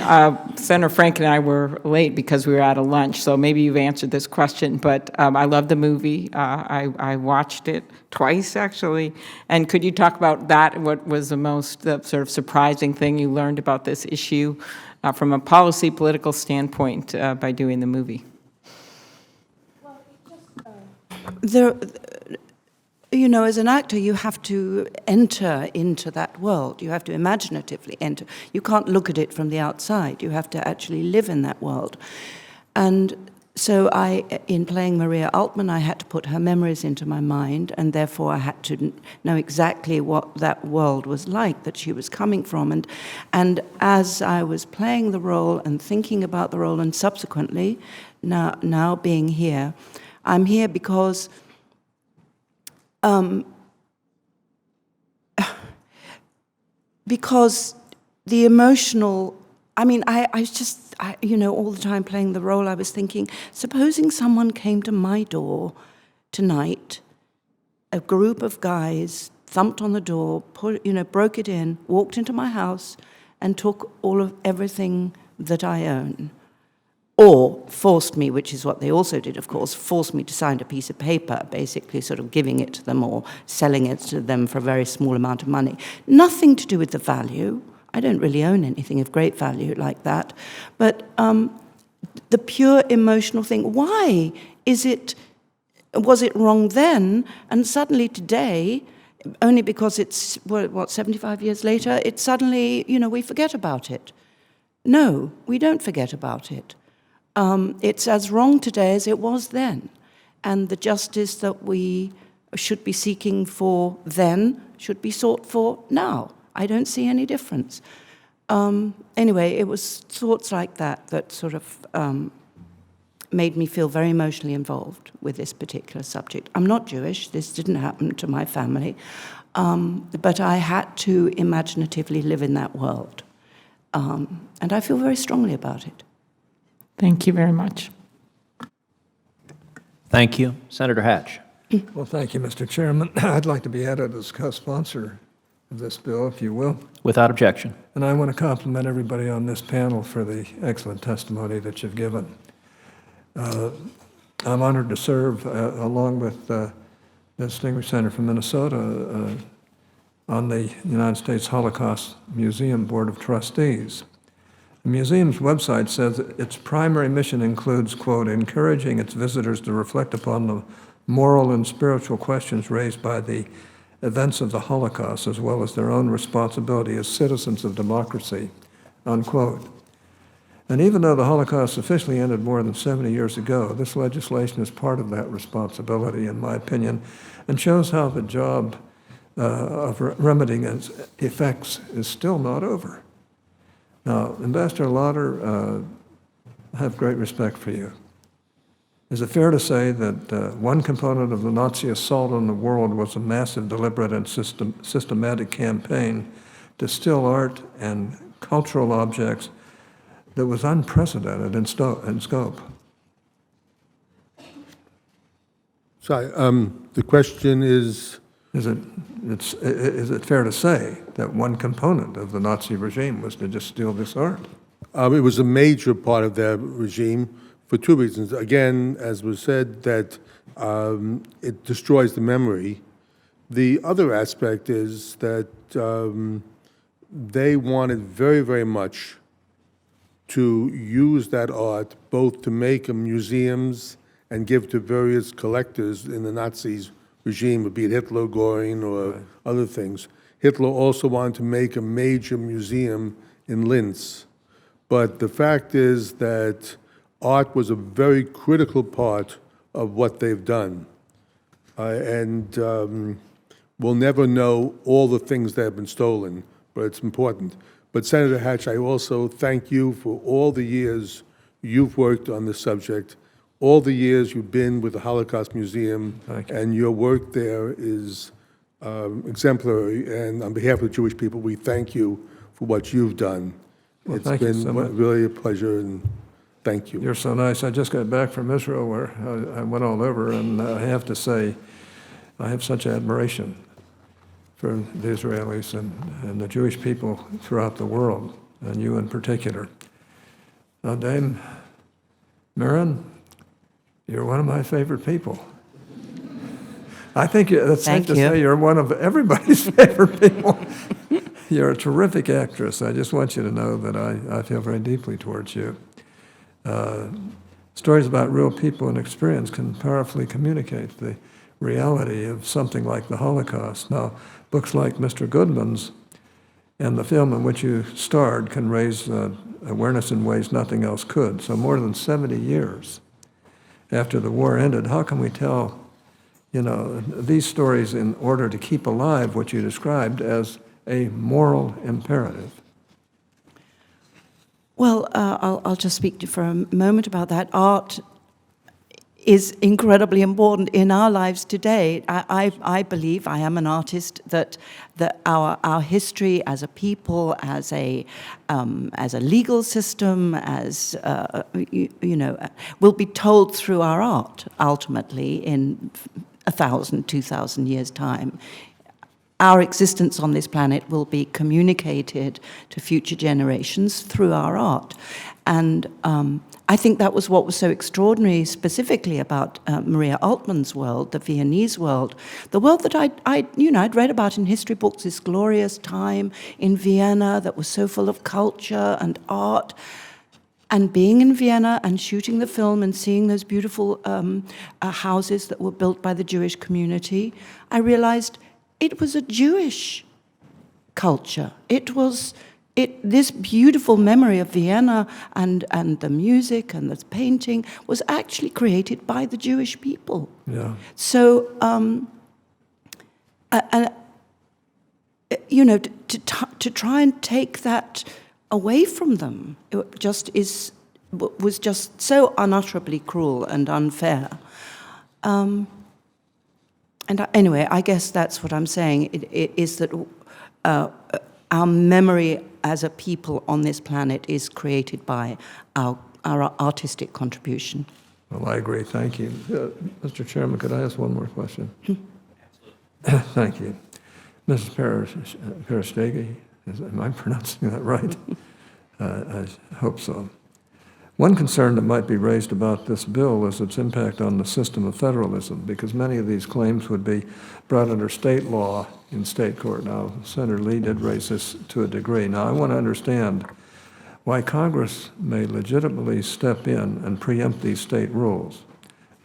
Senator Frank and I were late because we were at a lunch, so maybe you've answered this question, but I love the movie. I watched it twice, actually. And could you talk about that? What was the sort of surprising thing you learned about this issue from a policy, political standpoint by doing the movie? You know, as an actor, you have to enter into that world. You have to imaginatively enter. You can't look at it from the outside. You have to actually live in that world. And so in playing Maria Altman, I had to put her memories into my mind, and therefore I had to know exactly what that world was like that she was coming from. And as I was playing the role and thinking about the role, and subsequently, now being here, I'm here because the emotional, I mean, you know, all the time playing the role, I was thinking, supposing someone came to my door tonight, a group of guys thumped on the door, broke it in, walked into my house, and took everything that I own. Or forced me, which is what they also did, of course, forced me to sign a piece of paper, basically sort of giving it to them or selling it to them for a very small amount of money. Nothing to do with the value. I don't really own anything of great value like that. But the pure emotional thing, why was it wrong then, and suddenly today, only because it's, 75 years later, it's suddenly, we forget about it. No, we don't forget about it. It's as wrong today as it was then. And the justice that we should be seeking for then should be sought for now. I don't see any difference. Anyway, it was thoughts like that sort of made me feel very emotionally involved with this particular subject. I'm not Jewish. This didn't happen to my family. But I had to imaginatively live in that world. And I feel very strongly about it. Thank you very much. Thank you. Senator Hatch. Well, thank you, Mr. Chairman. I'd like to be added as co-sponsor of this bill, if you will. Without objection. And I want to compliment everybody on this panel for the excellent testimony that you've given. I'm honored to serve along with the distinguished senator from Minnesota on the United States Holocaust Museum Board of Trustees. The museum's website says its primary mission includes, quote, encouraging its visitors to reflect upon the moral and spiritual questions raised by the events of the Holocaust, as well as their own responsibility as citizens of democracy, unquote. And even though the Holocaust officially ended more than 70 years ago, this legislation is part of that responsibility, in my opinion, and shows how the job of remedying its effects is still not over. Now, Ambassador Lauder, I have great respect for you. Is it fair to say that one component of the Nazi assault on the world was a massive, deliberate, and systematic campaign to still art and cultural objects that was unprecedented in scope? Sorry, the question is... Is it fair to say that one component of the Nazi regime was to just steal this art? It was a major part of their regime for two reasons. Again, as was said, that it destroys the memory. The other aspect is that they wanted very, very much to use that art both to make museums and give to various collectors in the Nazis regime, be it Hitler, Göring, or other things. Hitler also wanted to make a major museum in Linz. But the fact is that art was a very critical part of what they've done. And we'll never know all the things that have been stolen, but it's important. But Senator Hatch, I also thank you for all the years you've worked on this subject, all the years you've been with the Holocaust Museum, and your work there is exemplary. And on behalf of the Jewish people, we thank you for what you've done. Well, it's thank you been so much. Really a pleasure, and thank you. You're so nice. I just got back from Israel, where I went all over, and I have to say, I have such admiration for the Israelis and the Jewish people throughout the world, and you in particular. Now, Dame Mirren, you're one of my favorite people. I think that's safe to say you're one of everybody's favorite people. You're a terrific actress. I just want you to know that I feel very deeply towards you. Stories about real people and experience can powerfully communicate the reality of something like the Holocaust. Now, books like Mr. Goodman's and the film in which you starred can raise awareness in ways nothing else could. So more than 70 years after the war ended, how can we tell, these stories in order to keep alive what you described as a moral imperative? Well, I'll just speak for a moment about that. Art is incredibly important in our lives today. I believe, I am an artist, that our history as a people, as a legal system, as will be told through our art ultimately in 1,000, 2,000 years' time. Our existence on this planet will be communicated to future generations through our art. And I think that was what was so extraordinary specifically about Maria Altmann's world, the Viennese world. The world that I'd read about in history books, this glorious time in Vienna that was so full of culture and art. And being in Vienna and shooting the film and seeing those beautiful houses that were built by the Jewish community, I realized it was a Jewish culture. It was this beautiful memory of Vienna and the music and the painting was actually created by the Jewish people. Yeah. So, to try and take that away from them, it just is was just so unutterably cruel and unfair. Anyway, I guess that's what I'm saying, is that our memory as a people on this planet is created by our artistic contribution. Well, I agree. Thank you. Mr. Chairman, could I ask one more question? Thank you. Mrs. Peristegi, am I pronouncing that right? I hope so. One concern that might be raised about this bill is its impact on the system of federalism, because many of these claims would be brought under state law in state court. Now, Senator Lee did raise this to a degree. Now, I want to understand why Congress may legitimately step in and preempt these state rules.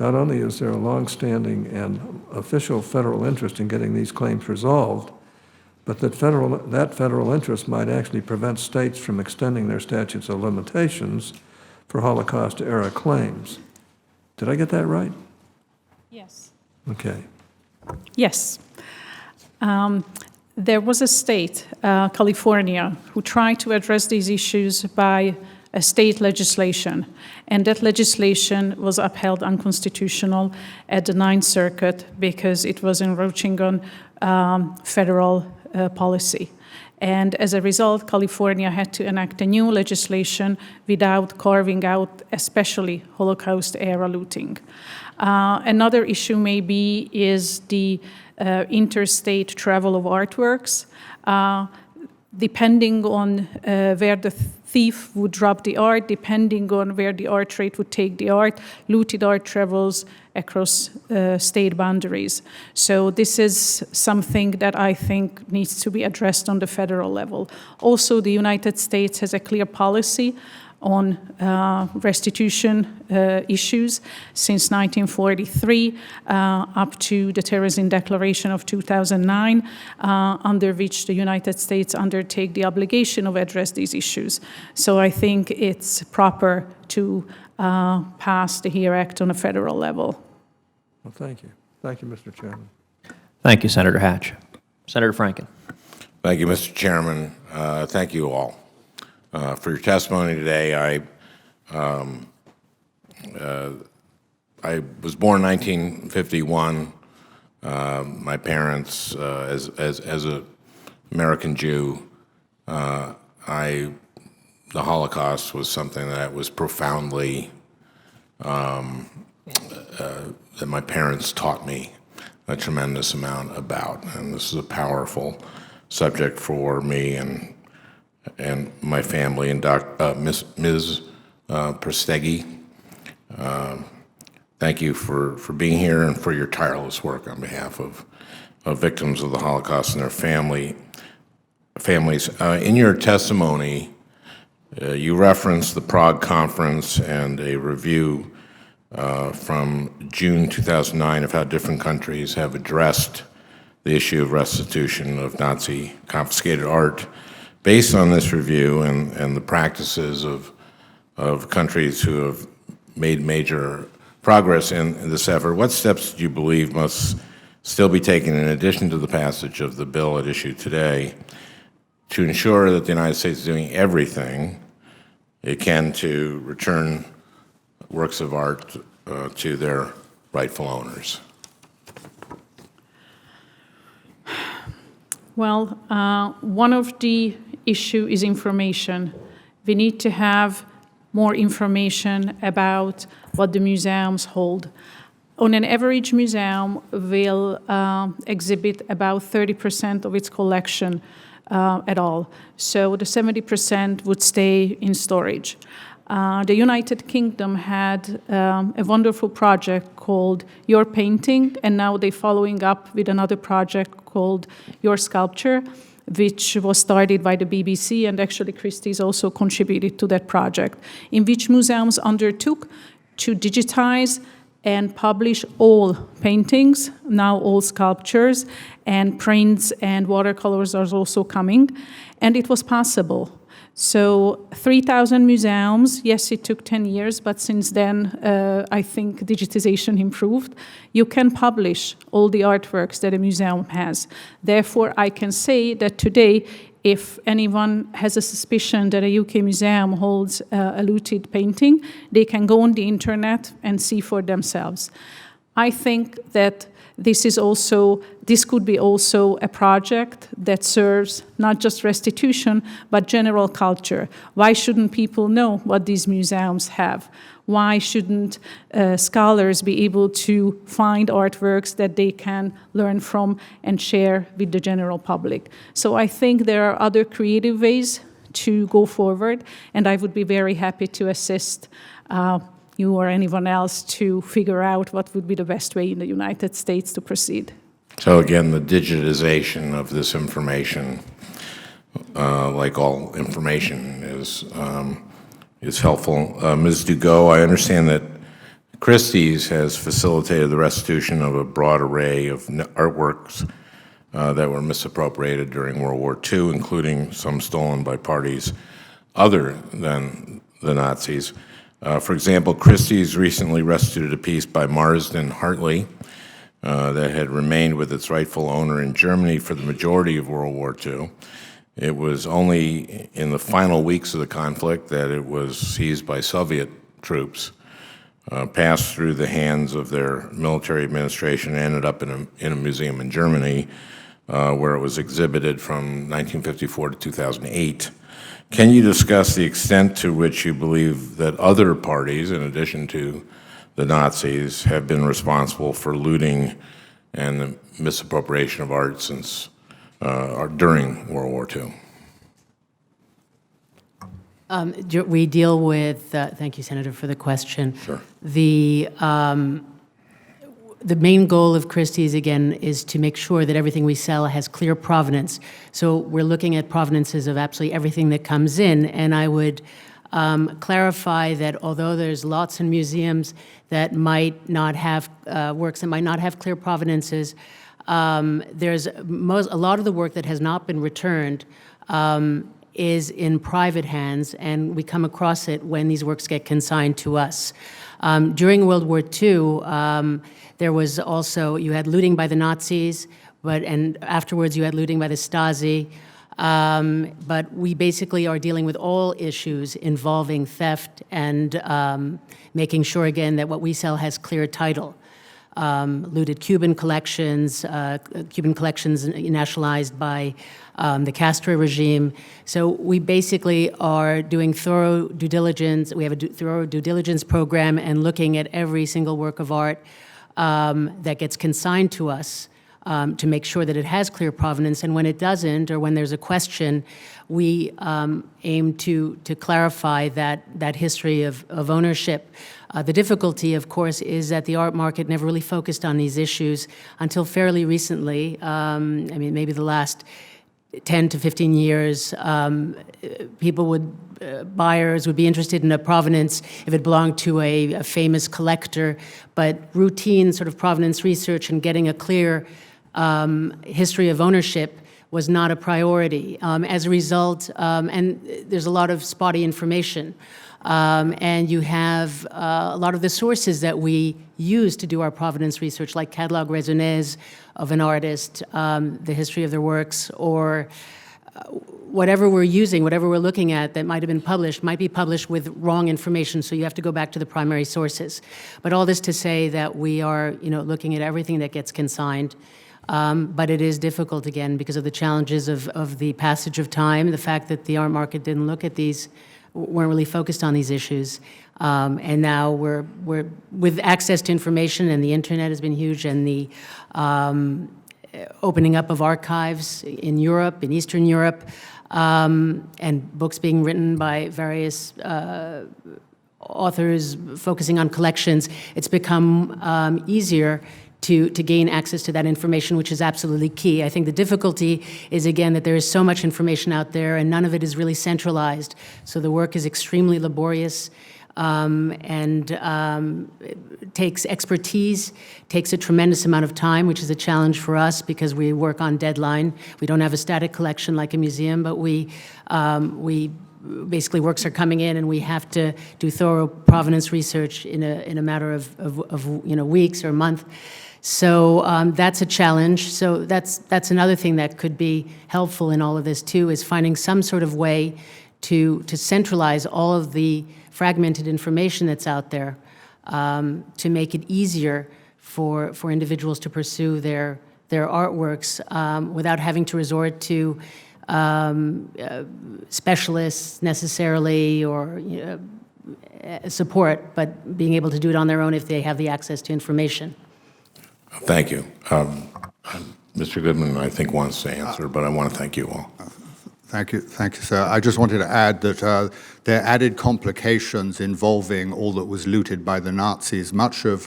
Not only is there a longstanding and official federal interest in getting these claims resolved, but that federal interest might actually prevent states from extending their statutes of limitations for Holocaust-era claims. Did I get that right? Yes. Okay. Yes. There was a state, California, who tried to address these issues by a state legislation, and that legislation was upheld unconstitutional at the Ninth Circuit because it was encroaching on federal policy. And as a result, California had to enact a new legislation without carving out especially Holocaust-era looting. Another issue maybe is the interstate travel of artworks. Depending on where the thief would drop the art, depending on where the art trade would take the art, looted art travels across state boundaries. So this is something that I think needs to be addressed on the federal level. Also, the United States has a clear policy on restitution issues since 1943 up to the Terrorism Declaration of 2009, under which the United States undertake the obligation of address these issues. So I think it's proper to pass the HERE Act on a federal level. Well, thank you. Thank you, Mr. Chairman. Thank you, Senator Hatch. Senator Franken. Thank you, Mr. Chairman. Thank you all for your testimony today. I was born in 1951. My parents, as an American Jew, the Holocaust was something that was profoundly that my parents taught me a tremendous amount about, and this is a powerful subject for me and my family. And Ms. Peristegi, thank you for being here and for your tireless work on behalf of victims of the Holocaust and their families. In your testimony, you referenced the Prague Conference and a review from June 2009 of how different countries have addressed the issue of restitution of Nazi confiscated art. Based on this review and the practices of countries who have made major progress in this effort, what steps do you believe must still be taken in addition to the passage of the bill at issue today to ensure that the United States is doing everything it can to return works of art to their rightful owners? Well, one of the issue is information. We need to have more information about what the museums hold. On an average, museum will exhibit about 30% of its collection at all. So the 70% would stay in storage. The United Kingdom had a wonderful project called Your Painting, and now they're following up with another project called Your Sculpture, which was started by the BBC, and actually Christie's also contributed to that project, in which museums undertook to digitize and publish all paintings, now all sculptures, and prints and watercolors are also coming, and it was possible. So 3,000 museums, yes, it took 10 years, but since then, I think digitization improved. You can publish all the artworks that a museum has. Therefore, I can say that today, if anyone has a suspicion that a UK museum holds a looted painting, they can go on the internet and see for themselves. I think that this could be also a project that serves not just restitution, but general culture. Why shouldn't people know what these museums have? Why shouldn't scholars be able to find artworks that they can learn from and share with the general public? So I think there are other creative ways to go forward, and I would be very happy to assist you or anyone else to figure out what would be the best way in the United States to proceed. So again, the digitization of this information, like all information, is helpful. Ms. Duggo, I understand that Christie's has facilitated the restitution of a broad array of artworks that were misappropriated during World War II, including some stolen by parties other than the Nazis. For example, Christie's recently restituted a piece by Marsden Hartley that had remained with its rightful owner in Germany for the majority of World War II. It was only in the final weeks of the conflict that it was seized by Soviet troops, passed through the hands of their military administration, and ended up in a museum in Germany where it was exhibited from 1954 to 2008. Can you discuss the extent to which you believe that other parties, in addition to the Nazis, have been responsible for looting and the misappropriation of art since during World War II? We deal with, thank you, Senator, for the question. Sure. The main goal of Christie's, again, is to make sure that everything we sell has clear provenance. So we're looking at provenances of absolutely everything that comes in. And I would clarify that although there's lots in museums that might not have works that might not have clear provenances, there's a lot of the work that has not been returned is in private hands, and we come across it when these works get consigned to us. During World War II, there was also, you had looting by the Nazis, and afterwards you had looting by the Stasi. But we basically are dealing with all issues involving theft and making sure, again, that what we sell has clear title. Looted Cuban collections nationalized by the Castro regime. So we basically are doing thorough due diligence. We have a thorough due diligence program and looking at every single work of art that gets consigned to us to make sure that it has clear provenance. And when it doesn't, or when there's a question, we aim to clarify that history of ownership. The difficulty, of course, is that the art market never really focused on these issues until fairly recently. I mean, maybe the last 10 to 15 years, buyers would be interested in a provenance if it belonged to a famous collector, but routine sort of provenance research and getting a clear history of ownership was not a priority. As a result, and there's a lot of spotty information. And you have a lot of the sources that we use to do our provenance research, like catalogue raisonnés of an artist, the history of their works, or whatever we're using, whatever we're looking at that might have been published, might be published with wrong information, so you have to go back to the primary sources. But all this to say that we are, looking at everything that gets consigned. But it is difficult, again, because of the challenges of the passage of time, the fact that the art market didn't look at these, weren't really focused on these issues. And now we're with access to information, and the internet has been huge, and the opening up of archives in Europe, in Eastern Europe, and books being written by various authors focusing on collections, it's become easier to gain access to that information, which is absolutely key. I think the difficulty is, again, that there is so much information out there and none of it is really centralized. So the work is extremely laborious and it takes expertise, takes a tremendous amount of time, which is a challenge for us because we work on deadline. We don't have a static collection like a museum, but we basically works are coming in and we have to do thorough provenance research in a matter of weeks or a month. So that's a challenge. So that's another thing that could be helpful in all of this too, is finding some sort of way to centralize all of the fragmented information that's out there, to make it easier for individuals to pursue their artworks without having to resort to specialists necessarily, or support, but being able to do it on their own if they have the access to information. Thank you. Mr. Goodman, I think, wants to answer, but I want to thank you all. Thank you, sir. I just wanted to add that there are added complications involving all that was looted by the Nazis. Much of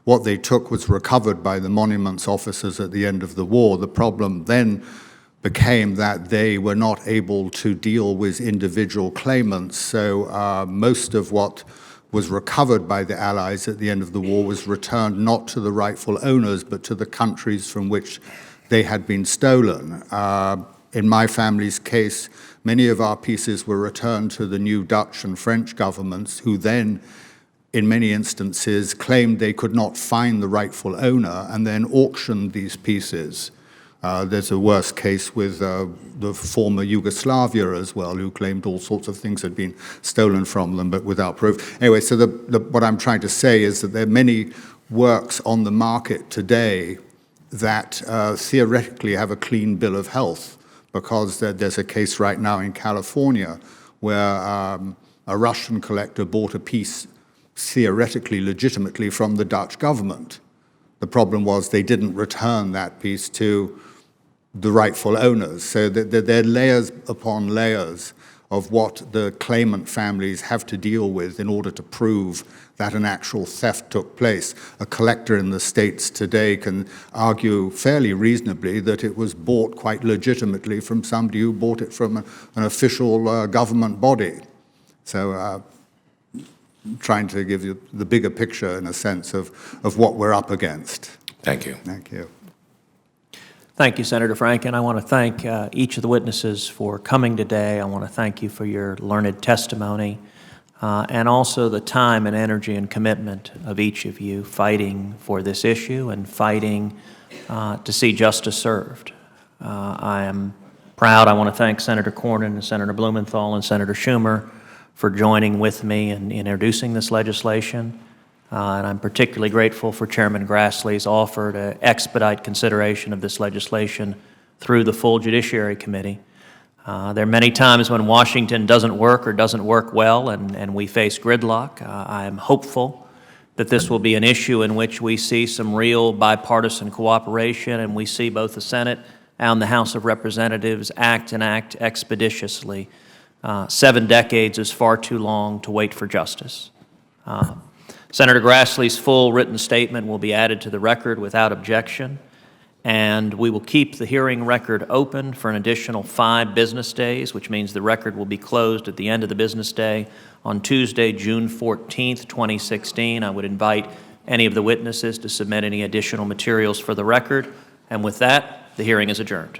what they took was recovered by the monuments officers at the end of the war. The problem then became that they were not able to deal with individual claimants, so most of what was recovered by the Allies at the end of the war was returned not to the rightful owners, but to the countries from which they had been stolen. In my family's case, many of our pieces were returned to the new Dutch and French governments, who then, in many instances, claimed they could not find the rightful owner and then auctioned these pieces. There's a worse case with the former Yugoslavia as well, who claimed all sorts of things had been stolen from them, but without proof. Anyway, so what I'm trying to say is that there are many works on the market today that theoretically have a clean bill of health, because there's a case right now in California where a Russian collector bought a piece theoretically, legitimately from the Dutch government. The problem was they didn't return that piece to the rightful owners. So there are layers upon layers of what the claimant families have to deal with in order to prove that an actual theft took place. A collector in the States today can argue fairly reasonably that it was bought quite legitimately from somebody who bought it from an official government body. So trying to give you the bigger picture, in a sense, of what we're up against. Thank you. Thank you. Thank you, Senator Franken. I want to thank each of the witnesses for coming today. I want to thank you for your learned testimony, and also the time and energy and commitment of each of you fighting for this issue and fighting to see justice served. I am proud. I want to thank Senator Cornyn and Senator Blumenthal and Senator Schumer for joining with me in introducing this legislation. And I'm particularly grateful for Chairman Grassley's offer to expedite consideration of this legislation through the full Judiciary Committee. There are many times when Washington doesn't work or doesn't work well, and we face gridlock. I am hopeful that this will be an issue in which we see some real bipartisan cooperation, and we see both the Senate and the House of Representatives act expeditiously. 7 decades is far too long to wait for justice. Senator Grassley's full written statement will be added to the record without objection, and we will keep the hearing record open for an additional 5 business days, which means the record will be closed at the end of the business day on Tuesday, June 14th, 2016. I would invite any of the witnesses to submit any additional materials for the record, and with that, the hearing is adjourned.